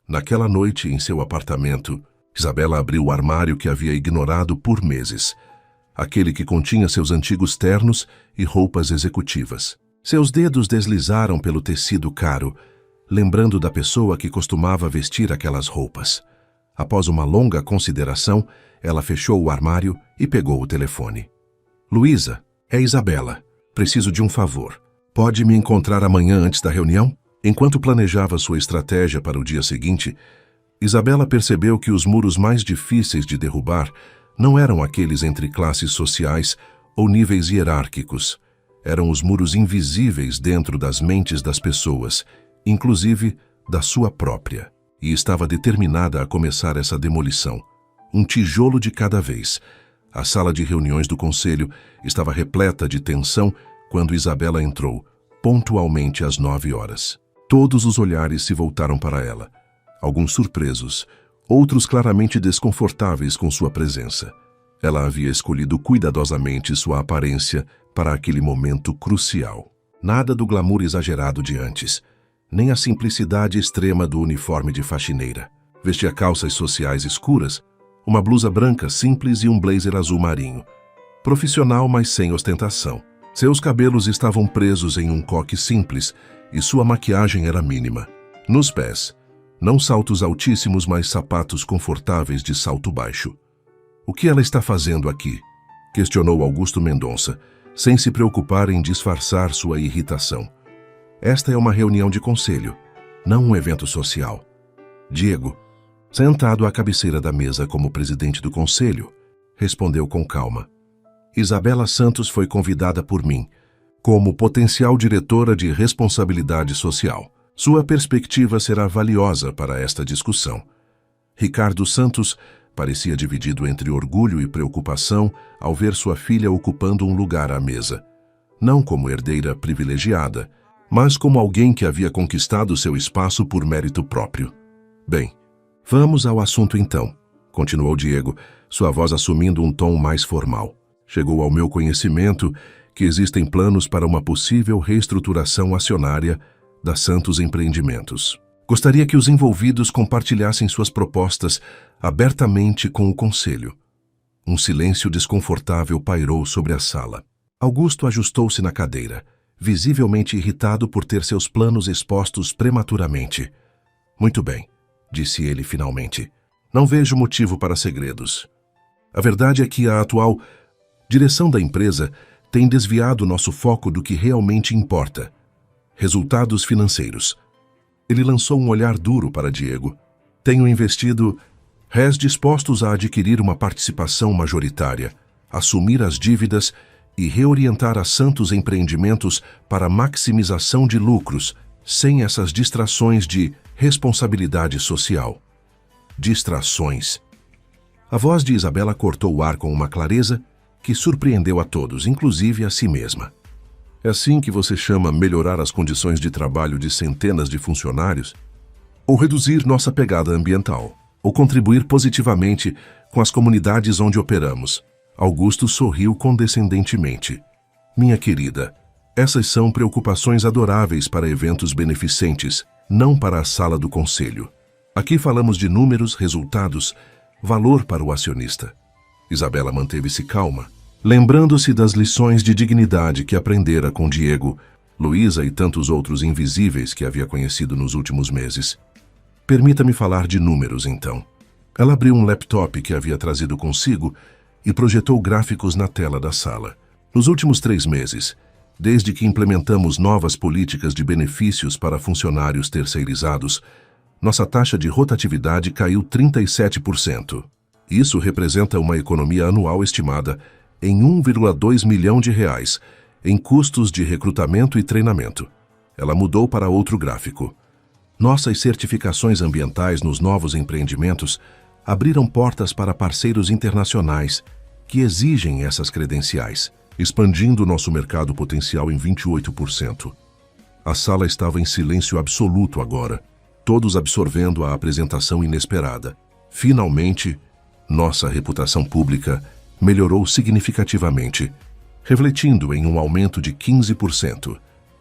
Naquela noite, em seu apartamento, Isabela abriu o armário que havia ignorado por meses, aquele que continha seus antigos ternos e roupas executivas. Seus dedos deslizaram pelo tecido caro, lembrando da pessoa que costumava vestir aquelas roupas. Após uma longa consideração, ela fechou o armário e pegou o telefone. Luísa, é Isabela. Preciso de um favor. Pode me encontrar amanhã antes da reunião? Enquanto planejava sua estratégia para o dia seguinte, Isabela percebeu que os muros mais difíceis de derrubar não eram aqueles entre classes sociais ou níveis hierárquicos. Eram os muros invisíveis dentro das mentes das pessoas, inclusive da sua própria. E estava determinada a começar essa demolição. Um tijolo de cada vez. A sala de reuniões do conselho estava repleta de tensão quando Isabela entrou, pontualmente às 9 horas. Todos os olhares se voltaram para ela, alguns surpresos, outros claramente desconfortáveis com sua presença. Ela havia escolhido cuidadosamente sua aparência para aquele momento crucial. Nada do glamour exagerado de antes, nem a simplicidade extrema do uniforme de faxineira. Vestia calças sociais escuras, uma blusa branca simples e um blazer azul marinho. Profissional, mas sem ostentação. Seus cabelos estavam presos em um coque simples e sua maquiagem era mínima. Nos pés, não saltos altíssimos, mas sapatos confortáveis de salto baixo. O que ela está fazendo aqui? Questionou Augusto Mendonça, sem se preocupar em disfarçar sua irritação. Esta é uma reunião de conselho, não um evento social. Diego, sentado à cabeceira da mesa como presidente do conselho, respondeu com calma. Isabela Santos foi convidada por mim, como potencial diretora de responsabilidade social. Sua perspectiva será valiosa para esta discussão. Ricardo Santos parecia dividido entre orgulho e preocupação ao ver sua filha ocupando um lugar à mesa. Não como herdeira privilegiada, mas como alguém que havia conquistado seu espaço por mérito próprio. Bem, vamos ao assunto então, continuou Diego, sua voz assumindo um tom mais formal. Chegou ao meu conhecimento que existem planos para uma possível reestruturação acionária da Santos Empreendimentos. Gostaria que os envolvidos compartilhassem suas propostas abertamente com o conselho. Um silêncio desconfortável pairou sobre a sala. Augusto ajustou-se na cadeira, visivelmente irritado por ter seus planos expostos prematuramente. Muito bem, disse ele finalmente. Não vejo motivo para segredos. A verdade é que a atual direção da empresa tem desviado nosso foco do que realmente importa. Resultados financeiros. Ele lançou um olhar duro para Diego. Tenho investido réis dispostos a adquirir uma participação majoritária, assumir as dívidas e reorientar a Santos Empreendimentos para maximização de lucros, sem essas distrações de responsabilidade social. Distrações. A voz de Isabela cortou o ar com uma clareza que surpreendeu a todos, inclusive a si mesma. É assim que você chama melhorar as condições de trabalho de centenas de funcionários? Ou reduzir nossa pegada ambiental? Ou contribuir positivamente com as comunidades onde operamos? Augusto sorriu condescendentemente. Minha querida, essas são preocupações adoráveis para eventos beneficentes, não para a sala do conselho. Aqui falamos de números, resultados, valor para o acionista. Isabela manteve-se calma, lembrando-se das lições de dignidade que aprendera com Diego, Luísa e tantos outros invisíveis que havia conhecido nos últimos meses. Permita-me falar de números, então. Ela abriu um laptop que havia trazido consigo e projetou gráficos na tela da sala. Nos últimos 3 meses, desde que implementamos novas políticas de benefícios para funcionários terceirizados, nossa taxa de rotatividade caiu 37%. Isso representa uma economia anual estimada em 1,2 milhão de reais em custos de recrutamento e treinamento. Ela mudou para outro gráfico. Nossas certificações ambientais nos novos empreendimentos abriram portas para parceiros internacionais que exigem essas credenciais, expandindo nosso mercado potencial em 28%. A sala estava em silêncio absoluto agora, todos absorvendo a apresentação inesperada. Finalmente, nossa reputação pública melhorou significativamente, refletindo em um aumento de 15%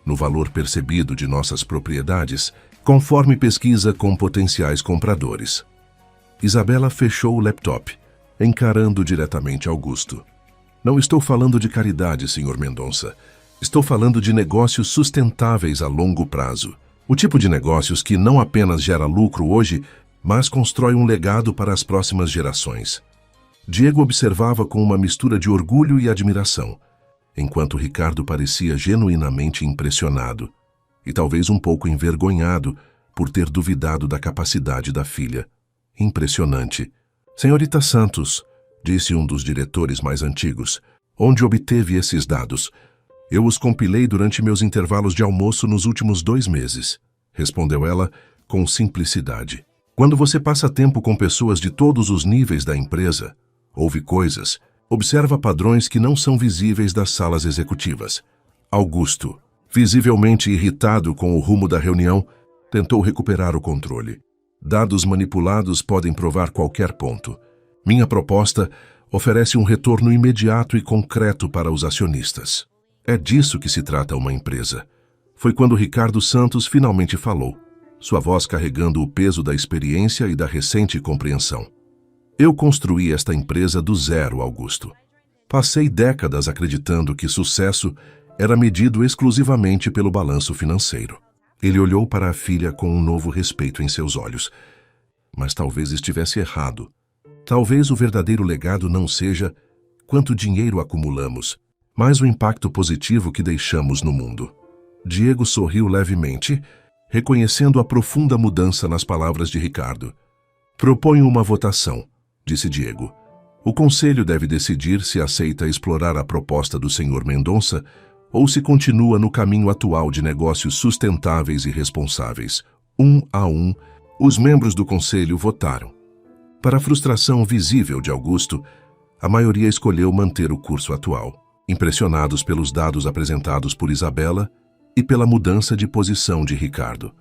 no valor percebido de nossas propriedades, conforme pesquisa com potenciais compradores. Isabela fechou o laptop, encarando diretamente Augusto. Não estou falando de caridade, Sr. Mendonça. Estou falando de negócios sustentáveis a longo prazo. O tipo de negócios que não apenas gera lucro hoje, mas constrói um legado para as próximas gerações. Diego observava com uma mistura de orgulho e admiração, enquanto Ricardo parecia genuinamente impressionado e talvez um pouco envergonhado por ter duvidado da capacidade da filha. Impressionante. Senhorita Santos, disse um dos diretores mais antigos, onde obteve esses dados? Eu os compilei durante meus intervalos de almoço nos últimos 2 meses, respondeu ela com simplicidade. Quando você passa tempo com pessoas de todos os níveis da empresa, ouve coisas, observa padrões que não são visíveis das salas executivas. Augusto, visivelmente irritado com o rumo da reunião, tentou recuperar o controle. Dados manipulados podem provar qualquer ponto. Minha proposta oferece um retorno imediato e concreto para os acionistas. É disso que se trata uma empresa. Foi quando Ricardo Santos finalmente falou, sua voz carregando o peso da experiência e da recente compreensão. Eu construí esta empresa do zero, Augusto. Passei décadas acreditando que sucesso era medido exclusivamente pelo balanço financeiro. Ele olhou para a filha com um novo respeito em seus olhos. Mas talvez estivesse errado. Talvez o verdadeiro legado não seja quanto dinheiro acumulamos, mas o impacto positivo que deixamos no mundo. Diego sorriu levemente, reconhecendo a profunda mudança nas palavras de Ricardo. Proponho uma votação, disse Diego. O conselho deve decidir se aceita explorar a proposta do Sr. Mendonça ou se continua no caminho atual de negócios sustentáveis e responsáveis. 1 a 1, os membros do conselho votaram. Para a frustração visível de Augusto, a maioria escolheu manter o curso atual, impressionados pelos dados apresentados por Isabela e pela mudança de posição de Ricardo.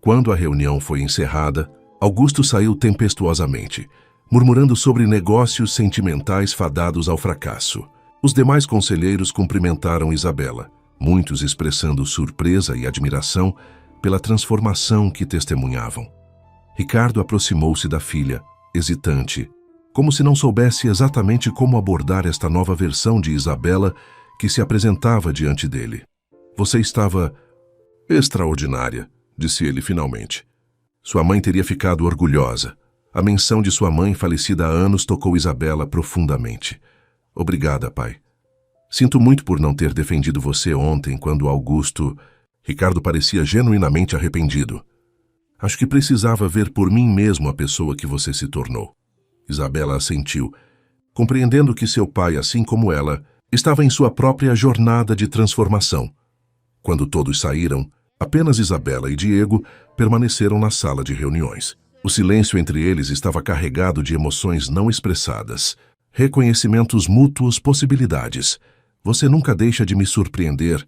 Quando a reunião foi encerrada, Augusto saiu tempestuosamente, murmurando sobre negócios sentimentais fadados ao fracasso. Os demais conselheiros cumprimentaram Isabela, muitos expressando surpresa e admiração pela transformação que testemunhavam. Ricardo aproximou-se da filha, hesitante, como se não soubesse exatamente como abordar esta nova versão de Isabela que se apresentava diante dele. Você estava extraordinária, disse ele finalmente. Sua mãe teria ficado orgulhosa. A menção de sua mãe falecida há anos tocou Isabela profundamente. Obrigada, pai. Sinto muito por não ter defendido você ontem quando Augusto... Ricardo parecia genuinamente arrependido. Acho que precisava ver por mim mesmo a pessoa que você se tornou. Isabela assentiu, compreendendo que seu pai, assim como ela, estava em sua própria jornada de transformação. Quando todos saíram, apenas Isabela e Diego permaneceram na sala de reuniões. O silêncio entre eles estava carregado de emoções não expressadas, reconhecimentos mútuos, possibilidades. Você nunca deixa de me surpreender.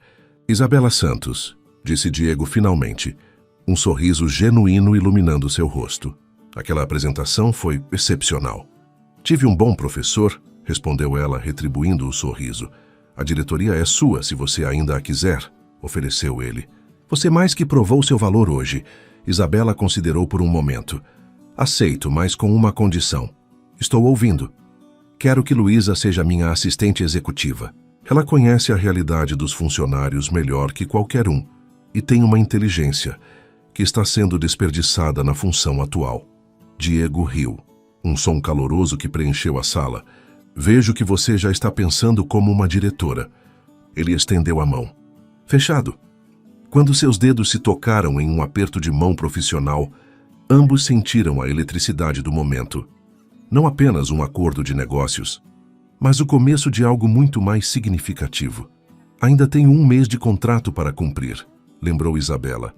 Isabela Santos, disse Diego finalmente, um sorriso genuíno iluminando seu rosto. Aquela apresentação foi excepcional. Tive um bom professor, respondeu ela, retribuindo o sorriso. A diretoria é sua, se você ainda a quiser, ofereceu ele. Você mais que provou seu valor hoje. Isabela considerou por um momento. Aceito, mas com uma condição. Estou ouvindo. Quero que Luísa seja minha assistente executiva. Ela conhece a realidade dos funcionários melhor que qualquer um e tem uma inteligência que está sendo desperdiçada na função atual. Diego riu. Um som caloroso que preencheu a sala. Vejo que você já está pensando como uma diretora. Ele estendeu a mão. Fechado. Quando seus dedos se tocaram em um aperto de mão profissional, ambos sentiram a eletricidade do momento. Não apenas um acordo de negócios, mas o começo de algo muito mais significativo. Ainda tenho 1 mês de contrato para cumprir, lembrou Isabela,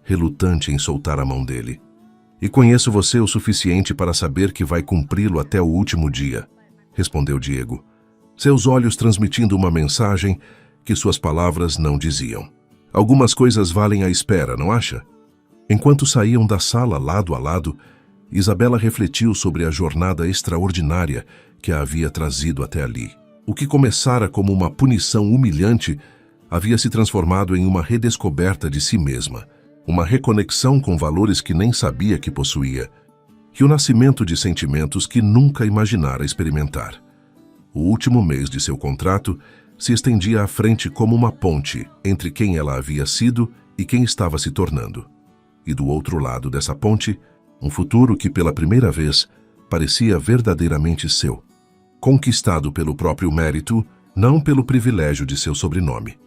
relutante em soltar a mão dele. E conheço você o suficiente para saber que vai cumpri-lo até o último dia, respondeu Diego, seus olhos transmitindo uma mensagem que suas palavras não diziam. Algumas coisas valem a espera, não acha? Enquanto saíam da sala lado a lado, Isabela refletiu sobre a jornada extraordinária que a havia trazido até ali. O que começara como uma punição humilhante havia se transformado em uma redescoberta de si mesma, uma reconexão com valores que nem sabia que possuía, e o nascimento de sentimentos que nunca imaginara experimentar. O último mês de seu contrato se estendia à frente como uma ponte entre quem ela havia sido e quem estava se tornando. E do outro lado dessa ponte, um futuro que pela primeira vez parecia verdadeiramente seu, conquistado pelo próprio mérito, não pelo privilégio de seu sobrenome.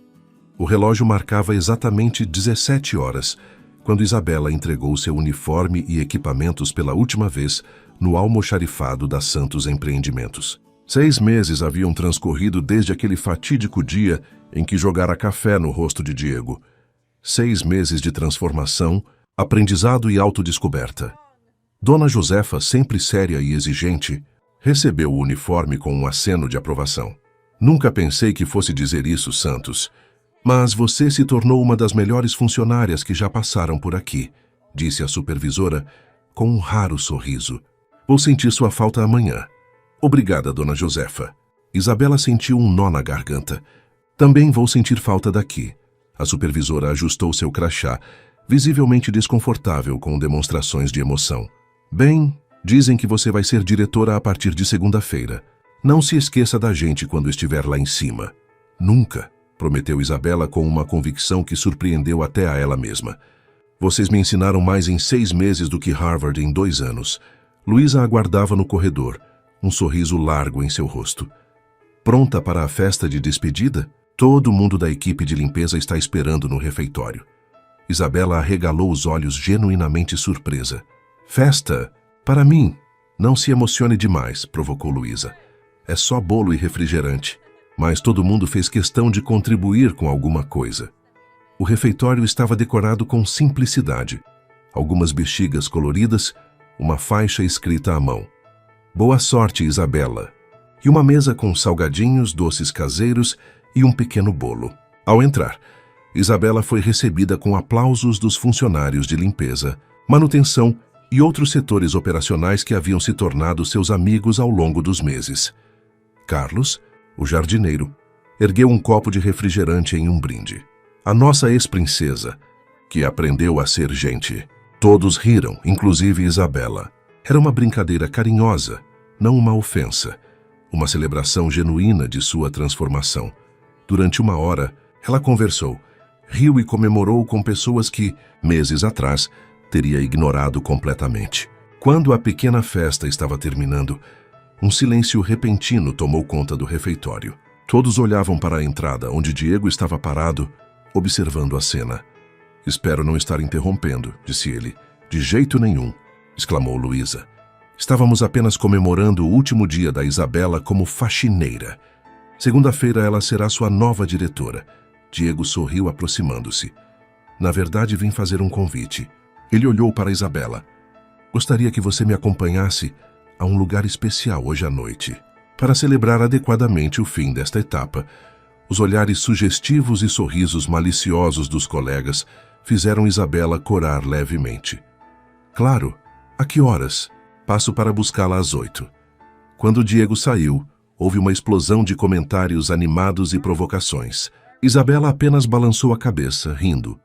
O relógio marcava exatamente 17 horas, quando Isabela entregou seu uniforme e equipamentos pela última vez no almoxarifado da Santos Empreendimentos. 6 meses haviam transcorrido desde aquele fatídico dia em que jogara café no rosto de Diego. 6 meses de transformação, aprendizado e autodescoberta. Dona Josefa, sempre séria e exigente, recebeu o uniforme com um aceno de aprovação. Nunca pensei que fosse dizer isso, Santos. Mas você se tornou uma das melhores funcionárias que já passaram por aqui, disse a supervisora com um raro sorriso. Vou sentir sua falta amanhã. Obrigada, Dona Josefa. Isabela sentiu um nó na garganta. Também vou sentir falta daqui. A supervisora ajustou seu crachá, visivelmente desconfortável com demonstrações de emoção. Bem, dizem que você vai ser diretora a partir de segunda-feira. Não se esqueça da gente quando estiver lá em cima. Nunca, prometeu Isabela com uma convicção que surpreendeu até a ela mesma. Vocês me ensinaram mais em 6 meses do que Harvard em 2 anos. Luísa aguardava no corredor, um sorriso largo em seu rosto. Pronta para a festa de despedida? Todo mundo da equipe de limpeza está esperando no refeitório. Isabela arregalou os olhos genuinamente surpresa. Festa? Para mim? Não se emocione demais, provocou Luísa. É só bolo e refrigerante. Mas todo mundo fez questão de contribuir com alguma coisa. O refeitório estava decorado com simplicidade. Algumas bexigas coloridas, uma faixa escrita à mão. Boa sorte, Isabela. E uma mesa com salgadinhos, doces caseiros e um pequeno bolo. Ao entrar, Isabela foi recebida com aplausos dos funcionários de limpeza, manutenção e outros setores operacionais que haviam se tornado seus amigos ao longo dos meses. Carlos, o jardineiro, ergueu um copo de refrigerante em um brinde. A nossa ex-princesa, que aprendeu a ser gente. Todos riram, inclusive Isabela. Era uma brincadeira carinhosa, não uma ofensa. Uma celebração genuína de sua transformação. Durante 1 hora, ela conversou, riu e comemorou com pessoas que, meses atrás, teria ignorado completamente. Quando a pequena festa estava terminando, um silêncio repentino tomou conta do refeitório. Todos olhavam para a entrada, onde Diego estava parado, observando a cena. Espero não estar interrompendo, disse ele. De jeito nenhum, exclamou Luísa. Estávamos apenas comemorando o último dia da Isabela como faxineira. Segunda-feira ela será sua nova diretora. Diego sorriu aproximando-se. Na verdade, vim fazer um convite. Ele olhou para Isabela. Gostaria que você me acompanhasse a um lugar especial hoje à noite, para celebrar adequadamente o fim desta etapa. Os olhares sugestivos e sorrisos maliciosos dos colegas fizeram Isabela corar levemente. Claro, a que horas? Passo para buscá-la às 8. Quando Diego saiu, houve uma explosão de comentários animados e provocações. Isabela apenas balançou a cabeça, rindo.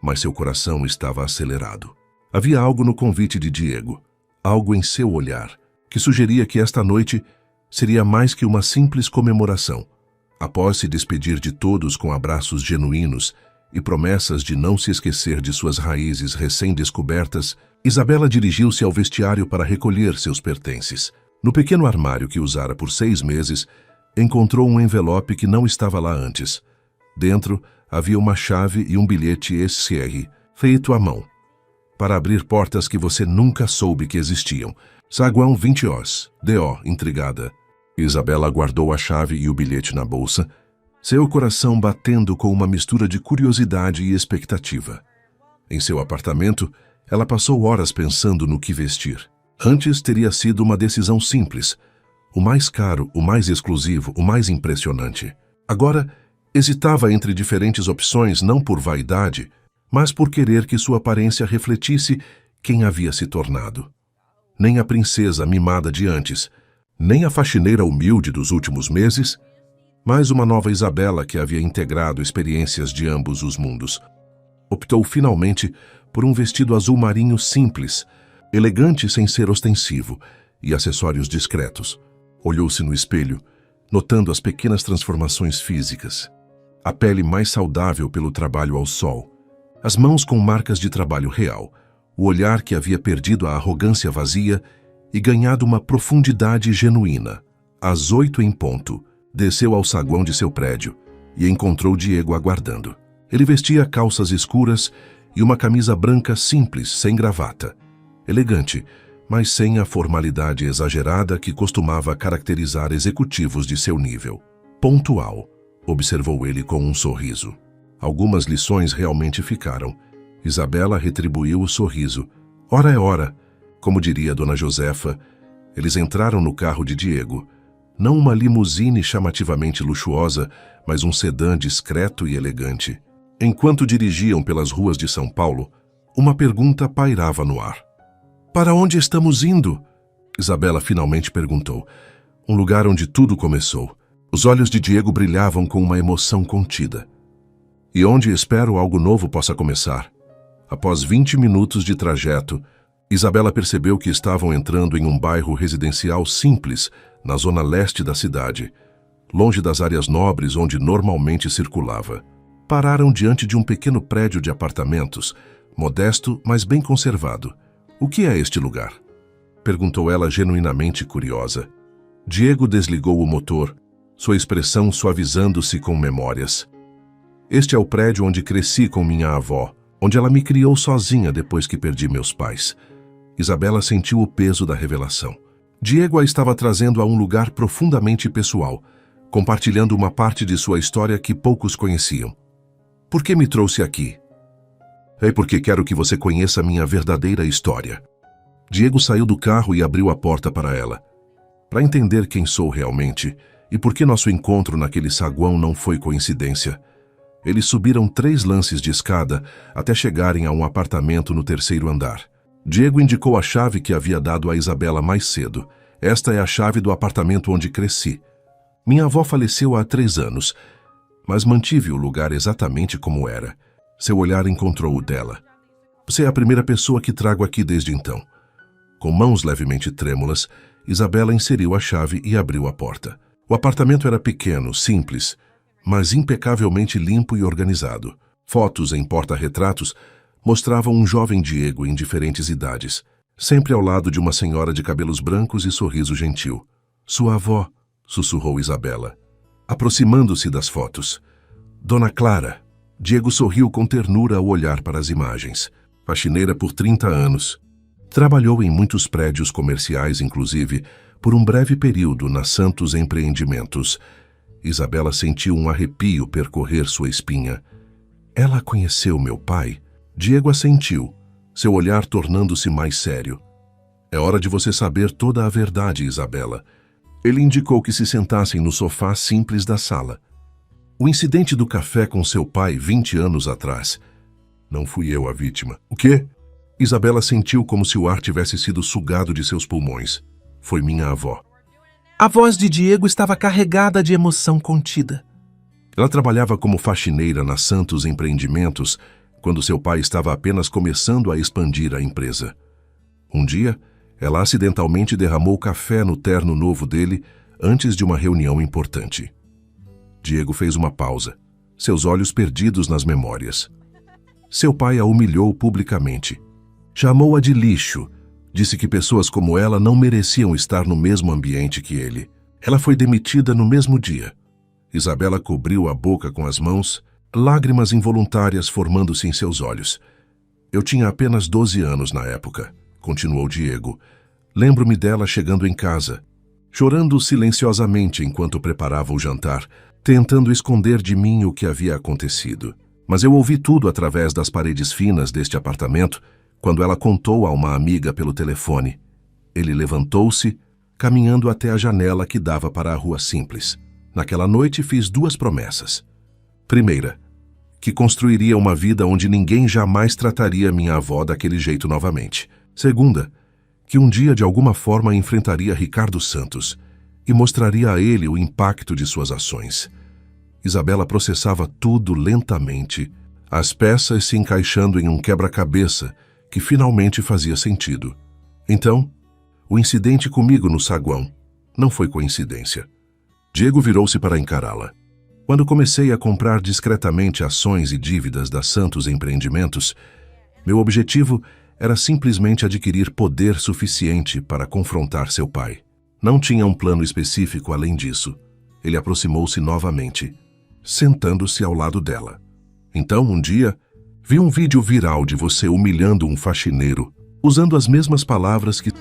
Mas seu coração estava acelerado. Havia algo no convite de Diego, algo em seu olhar, que sugeria que esta noite seria mais que uma simples comemoração. Após se despedir de todos com abraços genuínos e promessas de não se esquecer de suas raízes recém-descobertas, Isabela dirigiu-se ao vestiário para recolher seus pertences. No pequeno armário que usara por 6 meses, encontrou um envelope que não estava lá antes. Dentro havia uma chave e um bilhete SCR, feito à mão, para abrir portas que você nunca soube que existiam. Saguão 20 Os, D.O., intrigada. Isabela guardou a chave e o bilhete na bolsa, seu coração batendo com uma mistura de curiosidade e expectativa. Em seu apartamento, ela passou horas pensando no que vestir. Antes teria sido uma decisão simples, o mais caro, o mais exclusivo, o mais impressionante. Agora, Hesitava entre diferentes opções não por vaidade, mas por querer que sua aparência refletisse quem havia se tornado. Nem a princesa mimada de antes, nem a faxineira humilde dos últimos meses, mas uma nova Isabela que havia integrado experiências de ambos os mundos. Optou finalmente por um vestido azul marinho simples, elegante sem ser ostensivo, e acessórios discretos. Olhou-se no espelho, notando as pequenas transformações físicas. A pele mais saudável pelo trabalho ao sol, as mãos com marcas de trabalho real, o olhar que havia perdido a arrogância vazia e ganhado uma profundidade genuína. Às 8 em ponto, desceu ao saguão de seu prédio e encontrou Diego aguardando. Ele vestia calças escuras e uma camisa branca simples, sem gravata. Elegante, mas sem a formalidade exagerada que costumava caracterizar executivos de seu nível. Pontual, observou ele com um sorriso. Algumas lições realmente ficaram. Isabela retribuiu o sorriso. Ora é hora, como diria Dona Josefa. Eles entraram no carro de Diego. Não uma limusine chamativamente luxuosa, mas um sedã discreto e elegante. Enquanto dirigiam pelas ruas de São Paulo, uma pergunta pairava no ar. "Para onde estamos indo?" Isabela finalmente perguntou. Um lugar onde tudo começou. Os olhos de Diego brilhavam com uma emoção contida. "E onde espero algo novo possa começar." Após 20 minutos de trajeto, Isabela percebeu que estavam entrando em um bairro residencial simples, na zona leste da cidade, longe das áreas nobres onde normalmente circulava. Pararam diante de um pequeno prédio de apartamentos, modesto, mas bem conservado. "O que é este lugar?" perguntou ela genuinamente curiosa. Diego desligou o motor, sua expressão suavizando-se com memórias. "Este é o prédio onde cresci com minha avó, onde ela me criou sozinha depois que perdi meus pais." Isabela sentiu o peso da revelação. Diego a estava trazendo a um lugar profundamente pessoal, compartilhando uma parte de sua história que poucos conheciam. "Por que me trouxe aqui?" "É porque quero que você conheça minha verdadeira história." Diego saiu do carro e abriu a porta para ela. "Para entender quem sou realmente e por que nosso encontro naquele saguão não foi coincidência." Eles subiram 3 lances de escada até chegarem a um apartamento no 3º andar. Diego indicou a chave que havia dado a Isabela mais cedo. "Esta é a chave do apartamento onde cresci. Minha avó faleceu há 3 anos, mas mantive o lugar exatamente como era." Seu olhar encontrou o dela. "Você é a primeira pessoa que trago aqui desde então." Com mãos levemente trêmulas, Isabela inseriu a chave e abriu a porta. O apartamento era pequeno, simples, mas impecavelmente limpo e organizado. Fotos em porta-retratos mostravam um jovem Diego em diferentes idades, sempre ao lado de uma senhora de cabelos brancos e sorriso gentil. "Sua avó", sussurrou Isabela, aproximando-se das fotos. "Dona Clara." Diego sorriu com ternura ao olhar para as imagens. Faxineira por 30 anos. Trabalhou em muitos prédios comerciais, inclusive, por um breve período na Santos Empreendimentos. Isabela sentiu um arrepio percorrer sua espinha. "Ela conheceu meu pai?" Diego assentiu, seu olhar tornando-se mais sério. "É hora de você saber toda a verdade, Isabela." Ele indicou que se sentassem no sofá simples da sala. "O incidente do café com seu pai 20 anos atrás. Não fui eu a vítima." "O quê?" Isabela sentiu como se o ar tivesse sido sugado de seus pulmões. "Foi minha avó." A voz de Diego estava carregada de emoção contida. Ela trabalhava como faxineira na Santos Empreendimentos quando seu pai estava apenas começando a expandir a empresa. Um dia, ela acidentalmente derramou café no terno novo dele antes de uma reunião importante. Diego fez uma pausa, seus olhos perdidos nas memórias. Seu pai a humilhou publicamente. Chamou-a de lixo, disse que pessoas como ela não mereciam estar no mesmo ambiente que ele. Ela foi demitida no mesmo dia. Isabela cobriu a boca com as mãos, lágrimas involuntárias formando-se em seus olhos. "Eu tinha apenas 12 anos na época", continuou Diego. "Lembro-me dela chegando em casa, chorando silenciosamente enquanto preparava o jantar, tentando esconder de mim o que havia acontecido. Mas eu ouvi tudo através das paredes finas deste apartamento quando ela contou a uma amiga pelo telefone." Ele levantou-se, caminhando até a janela que dava para a rua simples. "Naquela noite fiz 2 promessas. Primeira, que construiria uma vida onde ninguém jamais trataria minha avó daquele jeito novamente. Segunda, que um dia de alguma forma enfrentaria Ricardo Santos e mostraria a ele o impacto de suas ações. Isabela processava tudo lentamente, as peças se encaixando em um quebra-cabeça que finalmente fazia sentido. Então, o incidente comigo no saguão não foi coincidência. Diego virou-se para encará-la. Quando comecei a comprar discretamente ações e dívidas da Santos Empreendimentos, meu objetivo era simplesmente adquirir poder suficiente para confrontar seu pai. Não tinha um plano específico além disso. Ele aproximou-se novamente, sentando-se ao lado dela. Então, um dia, vi um vídeo viral de você humilhando um faxineiro, usando as mesmas palavras que...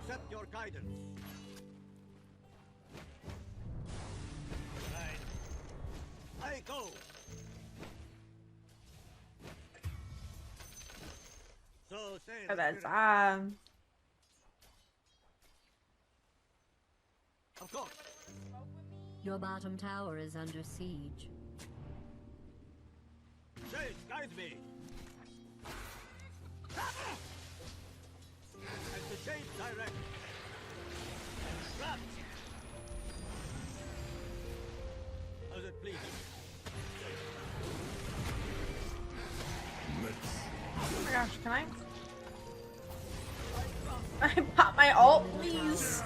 Accept your guidance. Right. I go. So say the That's spirit. Of course. Your bottom tower is under siege. Say, guide me. As the shades direct. Trapped. As it pleases. Oh my gosh, can I pop my ult, please?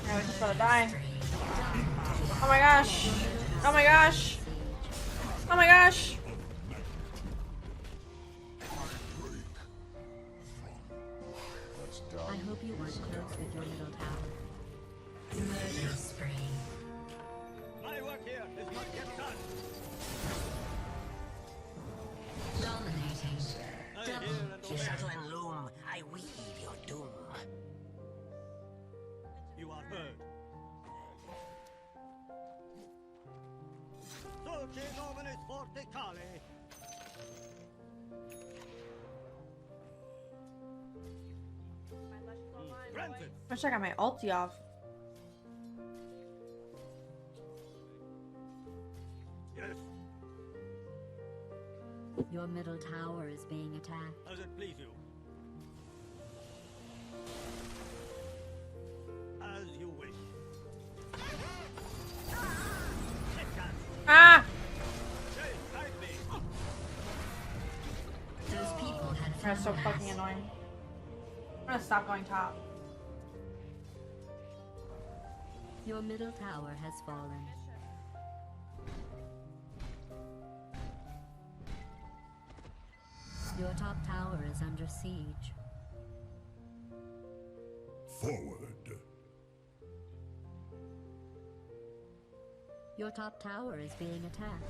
I was just about to die. Oh my gosh. Oh my gosh. Oh my gosh. I hope you weren't close with your middle tower. Murder spree. My work here is not yet done. Dominating. I hear and obey. Shadow and loom, I weave your doom. You are heard. Dulce nominis forte cale. Granted. Wish I got my ulti off. Yes, Your middle tower is being attacked. as it please you. As you wish. Take that. Ah! Say, guide me. Those people had That's so fucking annoying. I'm gonna stop going top. Your middle tower has fallen. Your top tower is under siege. Forward. Your top tower is being attacked.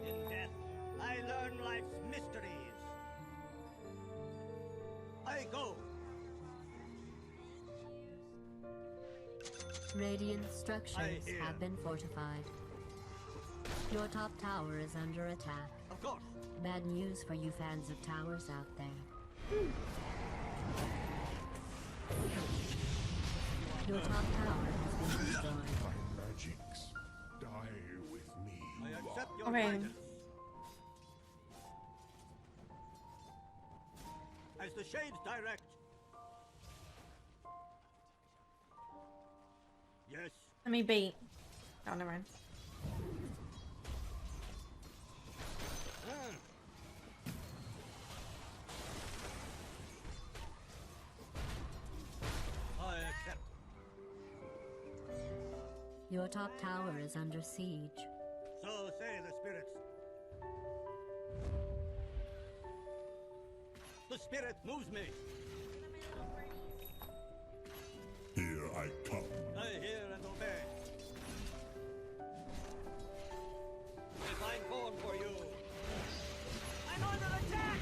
In death, I learn life's mysteries. I go. Radiant structures hear. have been fortified. Your top tower is under attack. Of course. Bad news for you fans of towers out there. Your top tower has been destroyed. Magics, die with me. I accept your Okay. guidance. As the shades direct. Yes. Let me bait. Oh, never mind. I accept. Your top tower is under siege. So say the spirits. The spirit moves me. Here I come. I hear and obey. If I'm born for you. I'm under attack!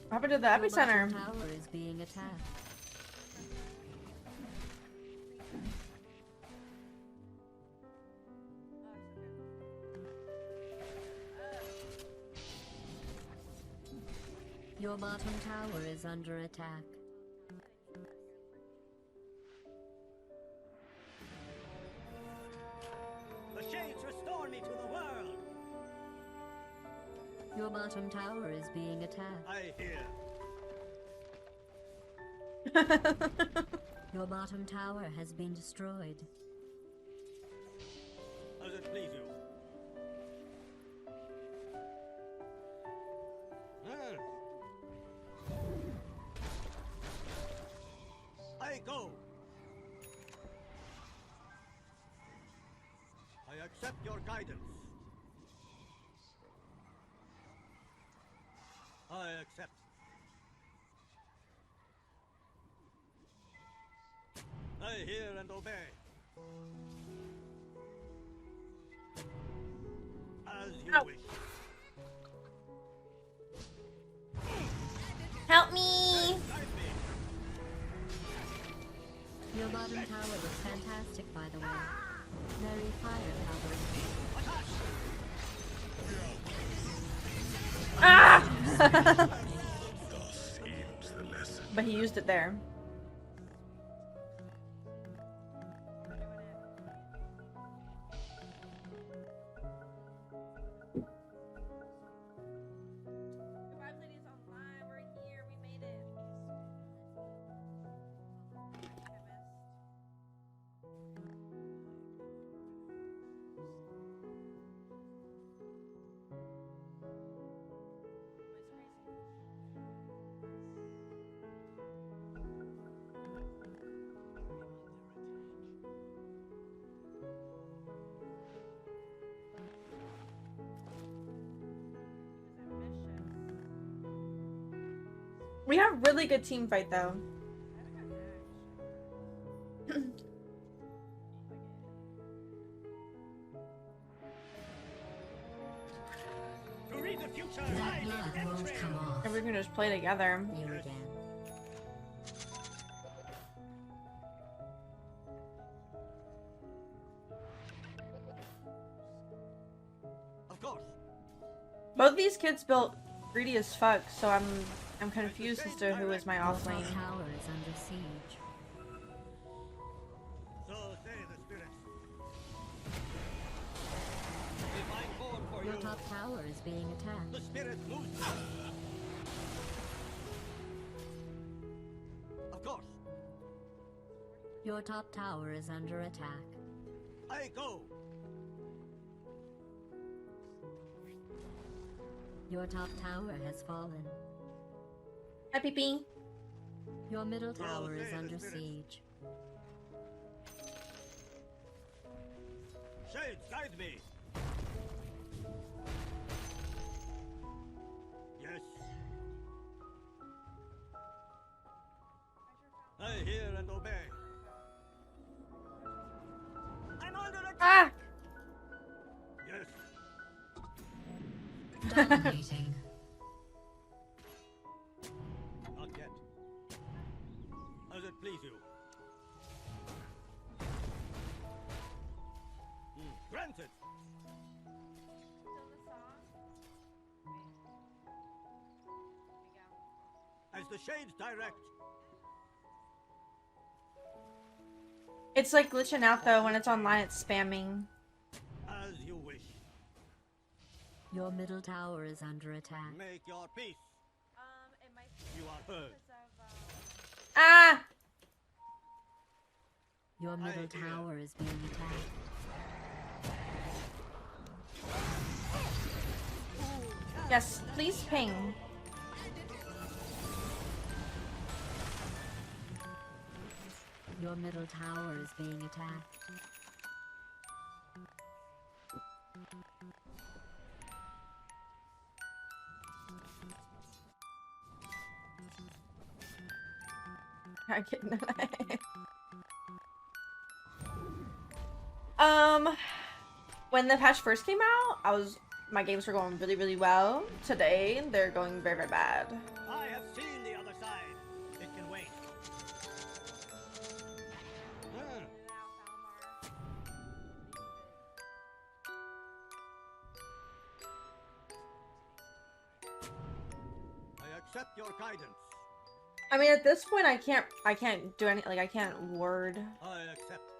What happened to the Your epicenter? bottom tower is being attacked. Your bottom tower is under attack. The shades restore me to the world. Your bottom tower is being attacked. I hear. Your bottom tower has been destroyed. Does it please you? Hmm. I go. I accept your guidance. I accept. I hear and obey. As you Ow. wish. Help me! Guide me. Your bottom tower was fantastic, by the way. Very firepower. Ah! But he used it there. We have really good team fight though. To read the future, That I blood need won't entry. come off. And we can just play together. You again. Of course. Both these kids built greedy as fuck, so I'm confused as to who is my Your off top lane. tower is under siege. So say the spirits. Divine form for Your you. top tower is being The attacked. spirit moves. Of course. Your top tower is under attack. I go. Your top tower has fallen. Hi, Pee. Your middle tower is say the under spirits. siege. Shades, guide me. Yes. I hear and obey. I'm under attack. Ah! Yes. Dominating. Not yet. As it please you. Granted. As the shades direct. It's like glitching out though when it's online. It's spamming. As you wish. Your middle tower is under attack. Make your peace. You are heard. Ah! Your middle I hear. tower is being attacked. Yes, please ping. Your middle tower is being attacked. I can. When the patch first came out, I was my games were going really, really well. Today, they're going very, very bad. I have seen the other side. It can wait. Hmm. I accept your guidance. I mean, at this point, I can't do any, like, I can't word. I accept